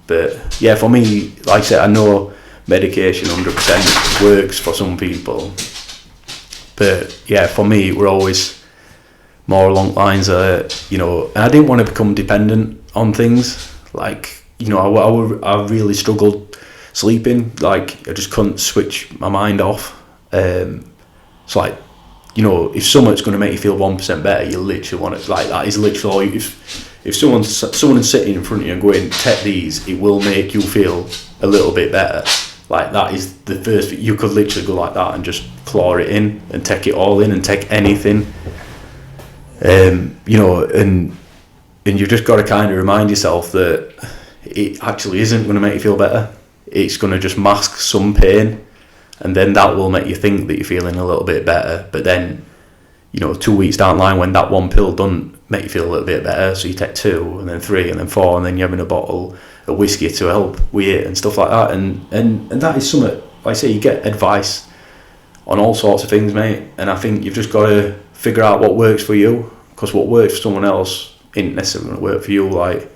But yeah, for me, like I said, I know medication 100% works for some people, but yeah, for me, we're always more along lines of, you know, and I didn't want to become dependent on things. Like, you know, I really struggled sleeping. Like, I just couldn't switch my mind off. It's like, you know, if something's going to make you feel 1% better, you literally want it. Like, that is literally all. If someone's sitting in front of you and going, take these, it will make you feel a little bit better. Like, that is the first. You could literally go like that and just claw it in and take it all in and take anything. You know, and you've just got to kind of remind yourself that it actually isn't going to make you feel better. It's going to just mask some pain, and then that will make you think that you're feeling a little bit better. But then, 2 weeks down the line, when that one pill doesn't make you feel a little bit better, so you take 2 and then 3 and then 4, and then you're having a bottle of whiskey to help with it and stuff like that. And that is something, like I say, you get advice on all sorts of things, mate. And I think you've just got to figure out what works for you, because what works for someone else isn't necessarily going to work for you. Like,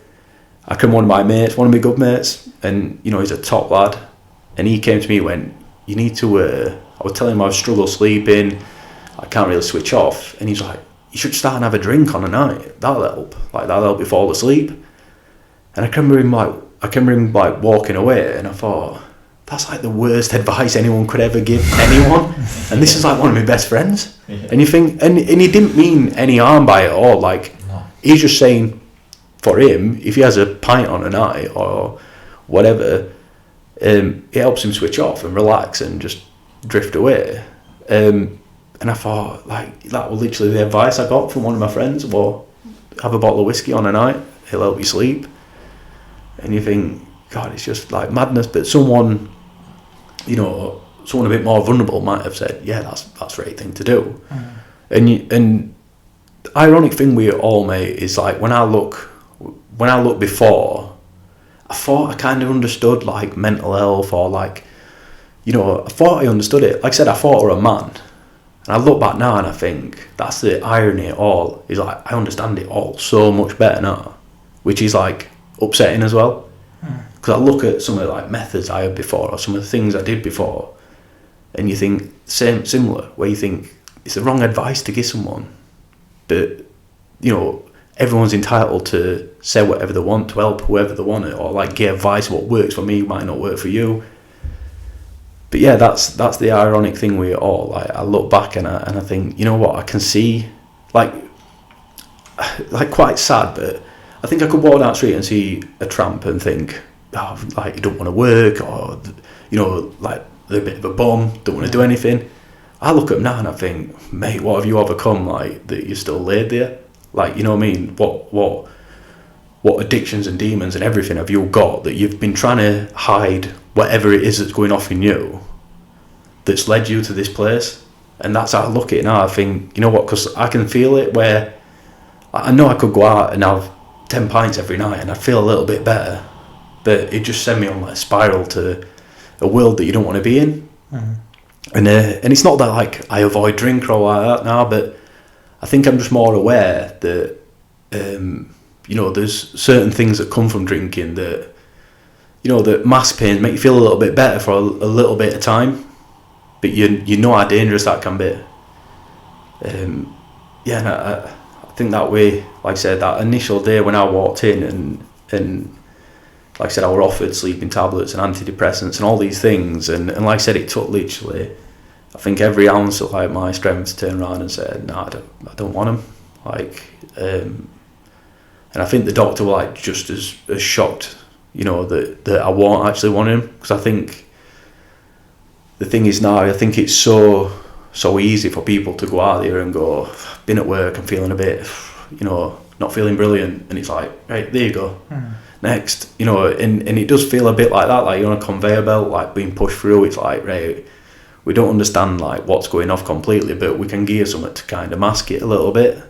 I can one of my good mates, and he's a top lad, and he came to me and went, you need to I was telling him I struggle sleeping, I can't really switch off, and he's like, you should start and have a drink on a night, that'll help you fall asleep. And I can remember him walking away, and I thought, that's like the worst advice anyone could ever give anyone. And this is like one of my best friends. Yeah. And you think, and he didn't mean any harm by it at all. Like, no. He's just saying, for him, if he has a pint on a night or whatever, it helps him switch off and relax and just drift away. And I thought, like, that was literally the advice I got from one of my friends. Well, have a bottle of whiskey on a night, it'll help you sleep. And you think, God, it's just like madness. But someone a bit more vulnerable might have said, yeah, that's the right thing to do. And the ironic thing with it all, mate, is like when I look before, I thought I kind of understood like mental health, or like, I thought I understood it. Like I said, I thought I was a man. And I look back now and I think that's the irony of it all, is like I understand it all so much better now, which is like upsetting as well. Because I look at some of the like methods I had before, or some of the things I did before, and you think similar, where you think it's the wrong advice to give someone, but everyone's entitled to say whatever they want to help whoever they want it, or like give advice. What works for me might not work for you. But yeah, that's the ironic thing with it all. Like I look back and I think, you know what, I can see like quite sad, but I think I could walk down the street and see a tramp and think, oh, like you don't want to work, or like they're a bit of a bum, don't want to do anything. I look at them now and I think, mate, what have you overcome, like that you're still laid there? Like, you know what I mean? What addictions and demons and everything have you got that you've been trying to hide whatever it is that's going off in you that's led you to this place? And that's how I look at it now. I think, you know what, because I can feel it, where I know I could go out and have 10 pints every night and I'd feel a little bit better, but it just sent me on like a spiral to a world that you don't want to be in. And it's not that like I avoid drink or like that now, but I think I'm just more aware that there's certain things that come from drinking that that mask pains make you feel a little bit better for a little bit of time, but you know how dangerous that can be. And I think that way, like I said, that initial day when I walked in and like I said, I was offered sleeping tablets and antidepressants and all these things, and like I said, it took literally, I think, every ounce of like my strength to turn around and say, no, I don't want them. Like, and I think the doctor was like just as shocked, that I won't actually want him, because I think the thing is now, I think it's so easy for people to go out there and go, been at work, I'm feeling a bit, not feeling brilliant, and it's like, right, there you go. Next, and it does feel a bit like that, like you're on a conveyor belt, like being pushed through. It's like, right, we don't understand like what's going off completely, but we can gear something to kind of mask it a little bit.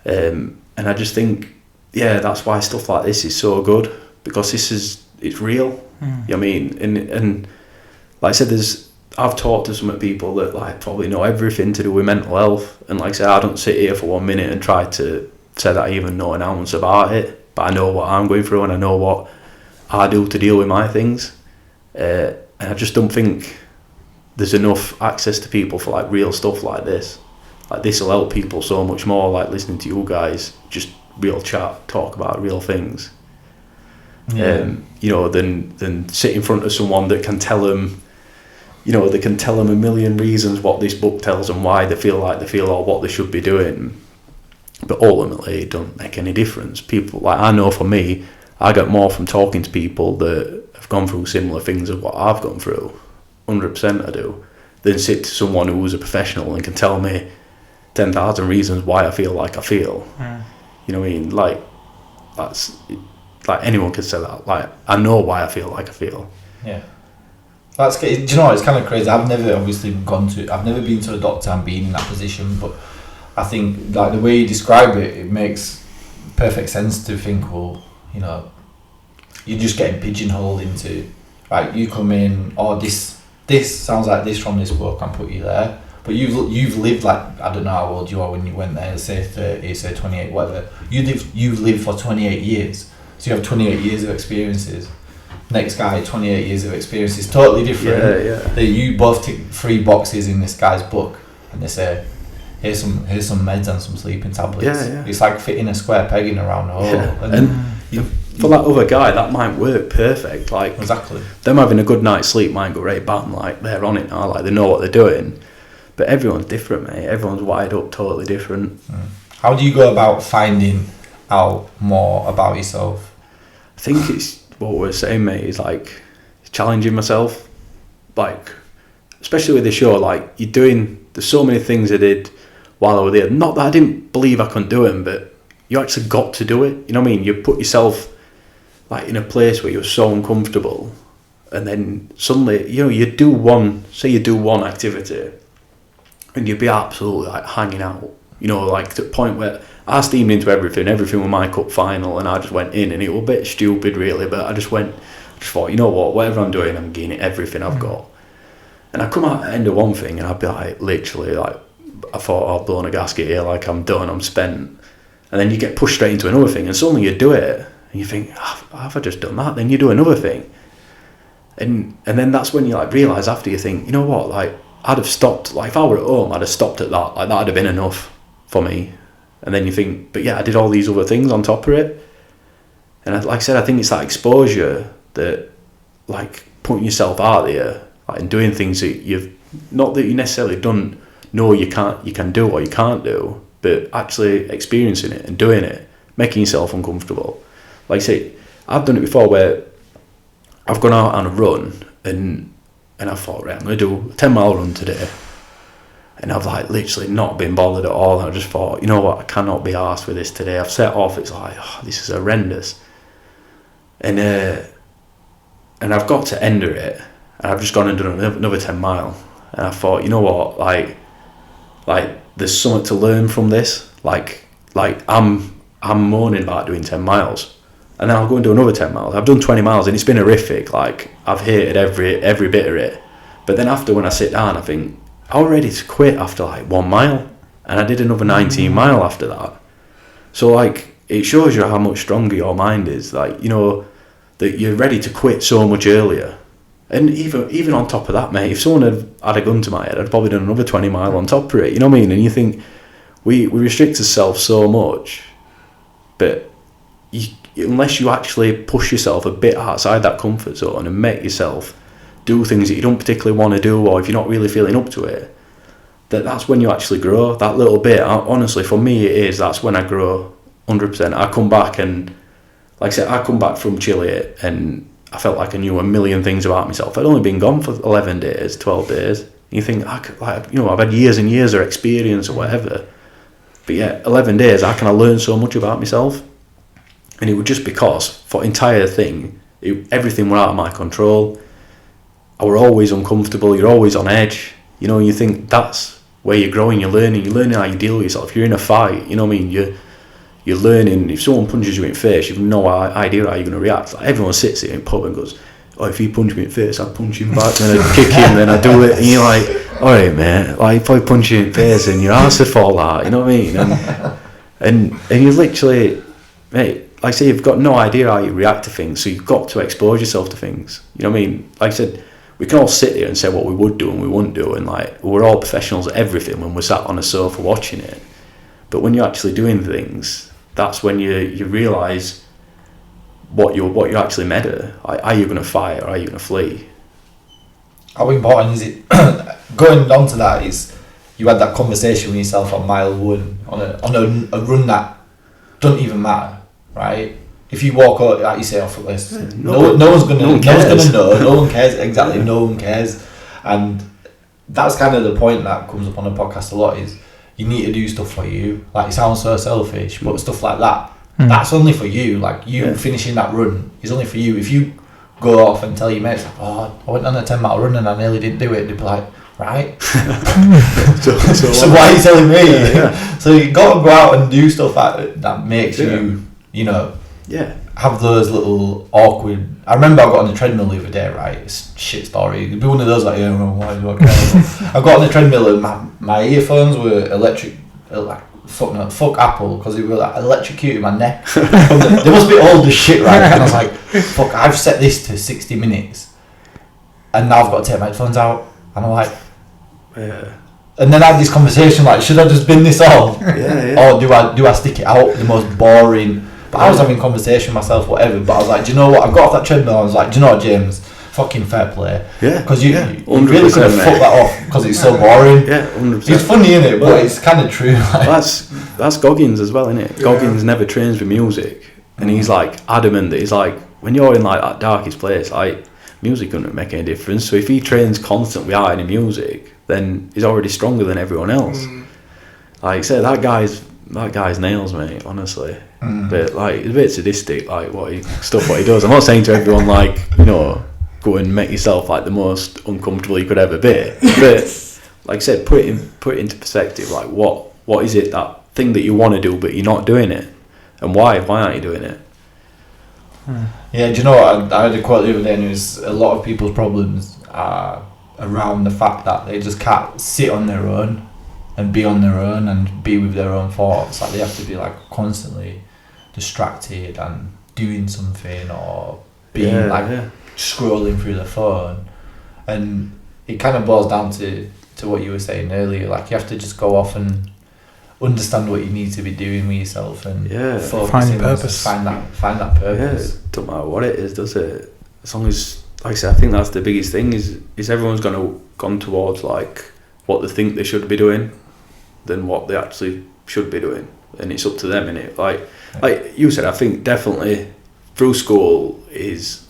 And I just think, yeah, that's why stuff like this is so good, because it's real. You know what I mean? And like I said, I've talked to some people that like probably know everything to do with mental health, and like I said, I don't sit here for 1 minute and try to say that I even know an ounce about it. But I know what I'm going through, and I know what I do to deal with my things. And I just don't think there's enough access to people for like real stuff like this. Like this will help people so much more, like listening to you guys, just real chat, talk about real things. Than sit in front of someone that can tell them, they can tell them a million reasons what this book tells them, why they feel like they feel, or what they should be doing. But ultimately, it don't make any difference. People, like I know for me, I get more from talking to people that have gone through similar things of what I've gone through, 100% I do, than sit to someone who's a professional and can tell me 10,000 reasons why I feel like I feel. You know what I mean? Like, that's, like anyone can say that. Like, I know why I feel like I feel. Yeah. That's, do you know what, it's kind of crazy. I've never been to a doctor and been in that position, but I think like the way you describe it, it makes perfect sense to think, well, you know, you're just getting pigeonholed into, right, you come in, oh, this sounds like this from this book, and put you there. But you've lived, like, I don't know how old you are when you went there, say 30, say 28, whatever. You've lived for 28 years, so you have 28 years of experiences. Next guy, 28 years of experience, is totally different. Yeah. You both tick 3 boxes in this guy's book, and they say, here's some meds and some sleeping tablets. Yeah. It's like fitting a square peg in a round hole. Yeah. And for that other guy, that might work perfect. Like, exactly. Them having a good night's sleep might go right back, and like they're on it now, like they know what they're doing. But everyone's different, mate. Everyone's wired up totally different. How do you go about finding out more about yourself? I think it's what we're saying, mate, is like challenging myself. Like, especially with the show, like there's so many things I did while I was there. Not that I didn't believe I couldn't do them, but you actually got to do it. You know what I mean? You put yourself like in a place where you're so uncomfortable, and then suddenly, you know, you do one activity, and you'd be absolutely like hanging out, you know, like to the point where I steamed into everything was my cup final, and I just went in, and it was a bit stupid really, but I just thought, you know what, whatever I'm doing, I'm giving it everything I've got. And I come out at the end of one thing, and I'd be like, literally, like, I thought I've blown a gasket here, like I'm done, I'm spent. And then you get pushed straight into another thing, and suddenly you do it, and you think, have I just done that? Then you do another thing. And then that's when you like realise after, you think, you know what, like, I'd have stopped, like if I were at home, I'd have stopped at that, like that'd have been enough for me. And then you think, but yeah, I did all these other things on top of it. And like I said, I think it's that exposure that, like, putting yourself out there, like, and doing things that not that you necessarily don't know you can do or you can't do, but actually experiencing it and doing it, making yourself uncomfortable. Like I say, I've done it before where I've gone out on a run and I thought, right, I'm going to do a 10-mile run today. And I've like literally not been bothered at all. And I just thought, you know what, I cannot be arsed with this today. I've set off, it's like, oh, this is horrendous. And I've got to ender it. And I've just gone and done another 10 mile. And I thought, you know what, like there's something to learn from this. Like I'm moaning about doing 10 miles. And then I'll go and do another 10 miles. I've done 20 miles and it's been horrific. Like, I've hated every bit of it. But then after, when I sit down, I think, I was ready to quit after like 1 mile. And I did another 19 mile after that. So like, it shows you how much stronger your mind is. Like, you know, that you're ready to quit so much earlier. And even on top of that, mate, if someone had a gun to my head, I'd probably done another 20 mile on top of it. You know what I mean? And you think, we restrict ourselves so much, but unless you actually push yourself a bit outside that comfort zone and make yourself do things that you don't particularly want to do, or if you're not really feeling up to it, that's when you actually grow. That little bit, honestly, for me, that's when I grow 100%. I come back and, like I said, I come back from Chile and I felt like I knew a million things about myself. I'd only been gone for 11 days, 12 days. And you think, I've had years and years of experience or whatever. But yeah, 11 days, I learned so much about myself. And it was just because, for the entire thing, everything were out of my control. I were always uncomfortable, you're always on edge. You know, you think that's where you're growing, you're learning how you deal with yourself. You're in a fight, you know what I mean? You're learning. If someone punches you in the face, you've no idea how you're going to react. Like, everyone sits there in the pub and goes, oh, if he punch me in the face, I'll punch him back, then I kick him, then I do it. And you're like, alright, man, like, if I punch you in the face and your ass would fall out, you know what I mean? And you literally, mate, like I say, you've got no idea how you react to things, so you've got to expose yourself to things. You know what I mean? Like I said, we can all sit here and say what we would do and we wouldn't do, and like, we're all professionals at everything when we're sat on a sofa watching it. But when you're actually doing things, that's when you realise what you're actually made of. Like, are you going to fight or are you going to flee? How important is it? Going on to that, is you had that conversation with yourself on mile 1 on a run that don't even matter, right? If you walk out, like you say, off a list, no one's gonna know. No one cares. Exactly, no one cares. And that's kind of the point that comes up on the podcast a lot, is you need to do stuff for you. Like, it sounds so selfish, but stuff like that, that's only for you. Like, finishing that run is only for you. If you go off and tell your mates, like, oh, I went on a 10-mile run and I nearly didn't do it, they'd be like, right. so why are you telling me? Yeah. So you got to go out and do stuff that makes you, you know, have those little awkward. I remember I got on the treadmill the other day, right? It's a shit story. It'd be one of those like, why do I care? I got on the treadmill and my earphones were electric, like fuck Apple, because it was like electrocuting my neck. They must be old as shit, right? And I was like, fuck, I've set this to 60 minutes and now I've got to take my headphones out, and I'm like, and then I had this conversation like, should I just bin this off? Or do I stick it out, the most boring? But I was having a conversation with myself, whatever, but I was like, do you know what, I got off that treadmill, I was like, do you know what, James, fucking fair play, because you really could have fucked that off because it's so boring. 100%. It's funny, innit, but it's kind of true. Like. That's Goggins as well, innit? Goggins never trains with music, and he's like adamant that he's like, when you're in like that darkest place, like music doesn't make any difference. So if he trains constantly without any music, then he's already stronger than everyone else. Like I said, that guy's nails, mate, honestly. But like, it's a bit sadistic, like what he does. I'm not saying to everyone like, you know, go and make yourself like the most uncomfortable you could ever be. But like I said, put it into perspective. Like what is it, that thing that you want to do but you're not doing it, and why aren't you doing it? Yeah, do you know what? I had a quote the other day, and it was a lot of people's problems are around the fact that they just can't sit on their own and be on their own and be with their own thoughts. Like they have to be like constantly distracted and doing something or being scrolling through the phone. And it kind of boils down to what you were saying earlier. Like you have to just go off and understand what you need to be doing with yourself and find purpose. Find that purpose. Don't matter what it is, does it? As long as, like I said, I think that's the biggest thing is everyone's gone towards like what they think they should be doing than what they actually should be doing, and it's up to them, innit? Like you said, I think definitely through school is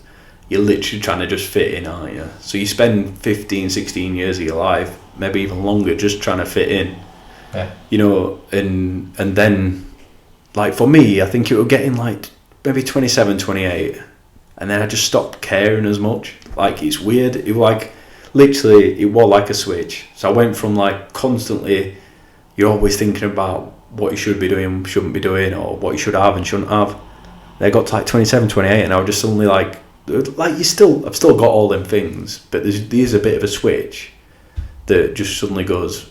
you're literally trying to just fit in, aren't you? So you spend 15, 16 years of your life, maybe even longer, just trying to fit in. You know, and then like for me, I think it was getting like maybe 27, 28, and then I just stopped caring as much. Like it's weird, it was like literally it was like a switch. So I went from like constantly you're always thinking about what you should be doing, shouldn't be doing, or what you should have and shouldn't have. Then I got to like 27, 28, and I was just suddenly like I've still got all them things, but there's a bit of a switch that just suddenly goes,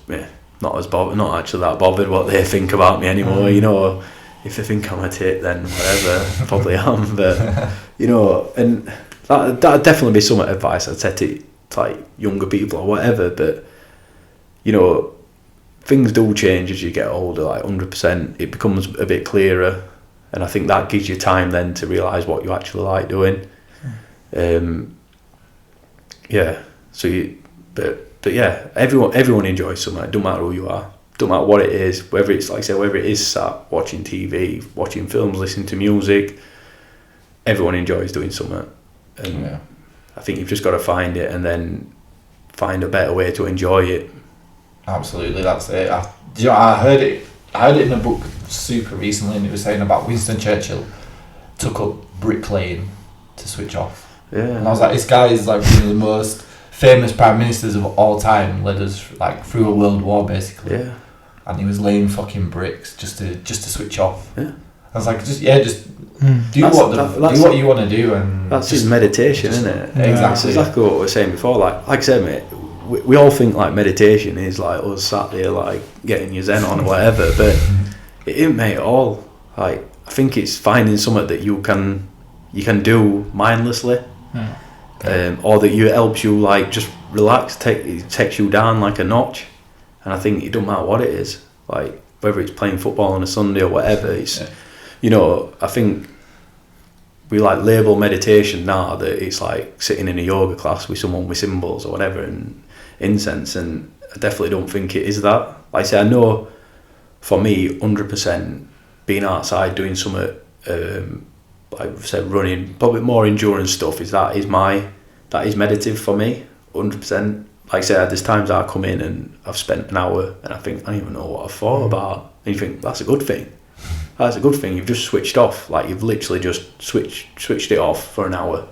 not actually that bothered what they think about me anymore. You know, if they think I'm a tit, then whatever, probably am. But you know, and that'd definitely be some advice I'd say to like younger people or whatever. But you know, things do change as you get older. Like 100%, it becomes a bit clearer, and I think that gives you time then to realise what you actually like doing. But yeah, everyone enjoys something. It don't matter who you are, don't matter what it is, whether it's like I said, whether it is sat watching TV, watching films, listening to music. Everyone enjoys doing something, and I think you've just got to find it and then find a better way to enjoy it. Absolutely, that's it. I heard it in a book super recently, and it was saying about Winston Churchill took up bricklaying to switch off. And I was like, this guy is like one of the most famous prime ministers of all time, led us like through a world war basically. And he was laying fucking bricks just to switch off. I was like, do what you want to do, and that's just meditation, isn't it? Exactly. That's exactly what we were saying before. Like I said, mate, we all think like meditation is like us sat there like getting your zen on or whatever, but it ain't, mate, at all. Like I think it's finding something that you can do mindlessly. Or that helps you like just relax, it takes you down like a notch. And I think it don't matter what it is, like whether it's playing football on a Sunday or whatever. It's you know, I think we like label meditation now that it's like sitting in a yoga class with someone with symbols or whatever and incense, and I definitely don't think it is that. Like I say, I know for me 100% being outside doing something like I said, running, probably more endurance stuff, that is meditative for me, 100%. Like I said, there's times I come in and I've spent an hour and I think, I don't even know what I thought about. And you think, that's a good thing. That's a good thing. You've just switched off. Like you've literally just switched it off for an hour.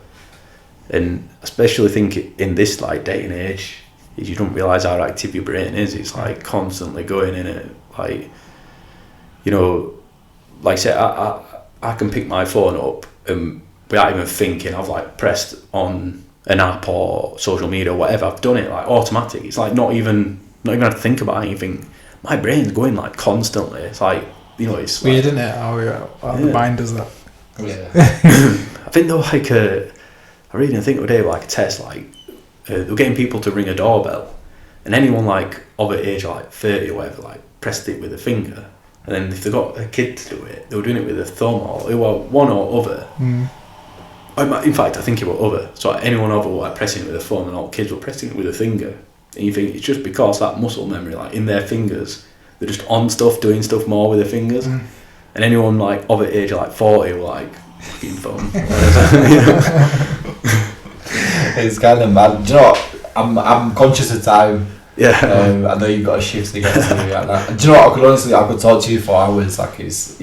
And especially think in this like day and age, is you don't realise how active your brain is. It's like constantly going in it. Like, you know, like I said, I can pick my phone up and without even thinking, I've like pressed on an app or social media or whatever. I've done it like automatic. It's like not even have to think about anything. My brain's going like constantly. It's like, you know, it's weird, like, isn't it? How the mind does that. Yeah. I think though, like I read a thing today, like a test, like they were getting people to ring a doorbell, and anyone like of an age like 30 or whatever, like pressed it with a finger, and then if they got a kid to do it, they were doing it with a thumb or one or other. In fact, I think it was other. So like, anyone over were like pressing it with a thumb, and all kids were pressing it with a finger. And you think it's just because that muscle memory, like in their fingers, they're just on stuff, doing stuff more with their fingers. And anyone like of an age like 40 were like fucking thumb. It's kind of mad. Do you know what? I'm conscious of time. Yeah. I know you've got a shift to get to. Like, do you know what? I could talk to you for hours. Like it's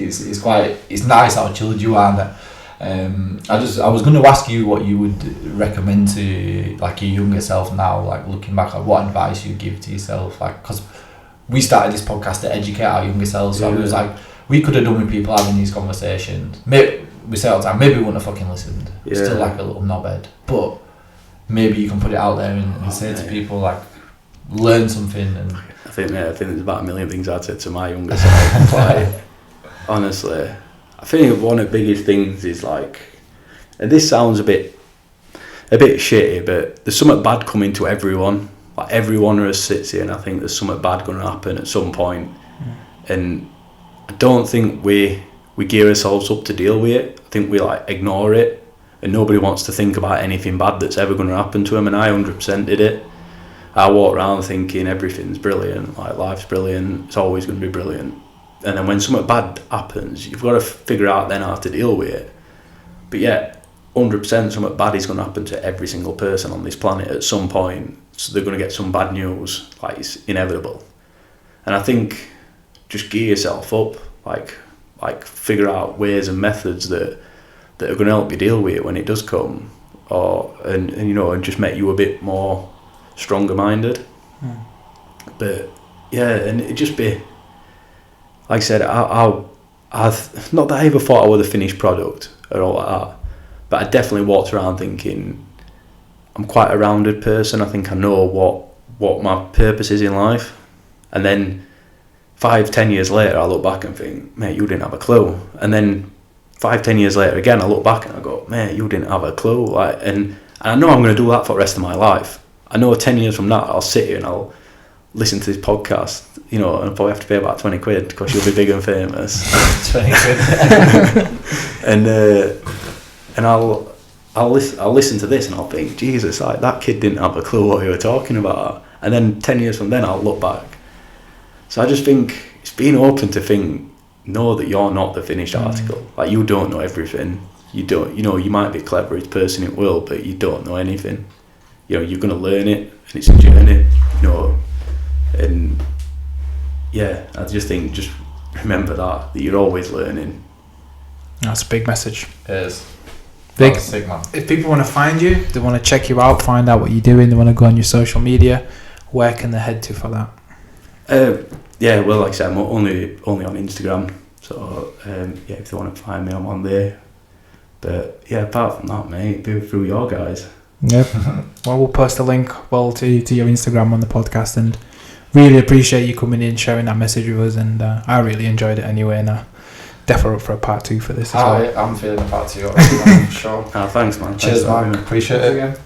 nice how chilled you are. And I was going to ask you what you would recommend to like your younger self now, like looking back at what advice you give to yourself, like because we started this podcast to educate our younger selves. So it was like we could have done with people having these conversations. Maybe we say all the time, maybe we wouldn't have fucking listened. Yeah. Still like a little knobhead, but maybe you can put it out there and say to people like, learn something. And I think there's about a million things I'd say to my younger self. Like, honestly, I think one of the biggest things is like, and this sounds a bit shitty, but there's something bad coming to everyone. Like everyone who sits here, and I think there's something bad going to happen at some point. And I don't think we gear ourselves up to deal with it. I think we like ignore it, and nobody wants to think about anything bad that's ever going to happen to them. And I 100% did it. I walk around thinking everything's brilliant, like life's brilliant, it's always going to be brilliant. And then when something bad happens, you've got to figure out then how to deal with it. But yeah, 100% something bad is going to happen to every single person on this planet at some point. So they're going to get some bad news, like it's inevitable. And I think just gear yourself up, like figure out ways and methods that are going to help you deal with it when it does come, and you know, and just make you a bit more stronger minded. But yeah, and it just be like I said, I've not that I ever thought I was a finished product or all like that, but I definitely walked around thinking I'm quite a rounded person. I think I know what my purpose is in life. And then 5-10 years later I look back and think, mate, you didn't have a clue. And then 5-10 years later again I look back and I go, mate, you didn't have a clue. Like, and I know I'm going to do that for the rest of my life. I know 10 years from now I'll sit here and I'll listen to this podcast, you know, and I'll probably have to pay about 20 quid because you'll be big and famous. 20 quid. and I'll listen to this and I'll think, Jesus, like that kid didn't have a clue what you were talking about. And then 10 years from then I'll look back. So I just think it's being open to know that you're not the finished article. Like you don't know everything. You don't, you know, you might be clever as person in the world, but you don't know anything. You know, you're going to learn it and it's a journey, you know. And yeah, I just think, just remember that you're always learning. That's a big message. It is. Big. That's sick, man. If people want to find you, they want to check you out, find out what you're doing, they want to go on your social media, where can they head to for that? Yeah, well, like I said, I'm only on Instagram, so yeah, if they want to find me, I'm on there. But yeah, apart from that, mate, be through your guys. Yep. Well, we'll post a link to your Instagram on the podcast, and really appreciate you coming in, sharing that message with us, and I really enjoyed it anyway, and definitely up for a part 2 for this as well. I'm feeling a part 2 for sure. Thanks, man. Cheers, Thanks, Mark. Appreciate it. Again.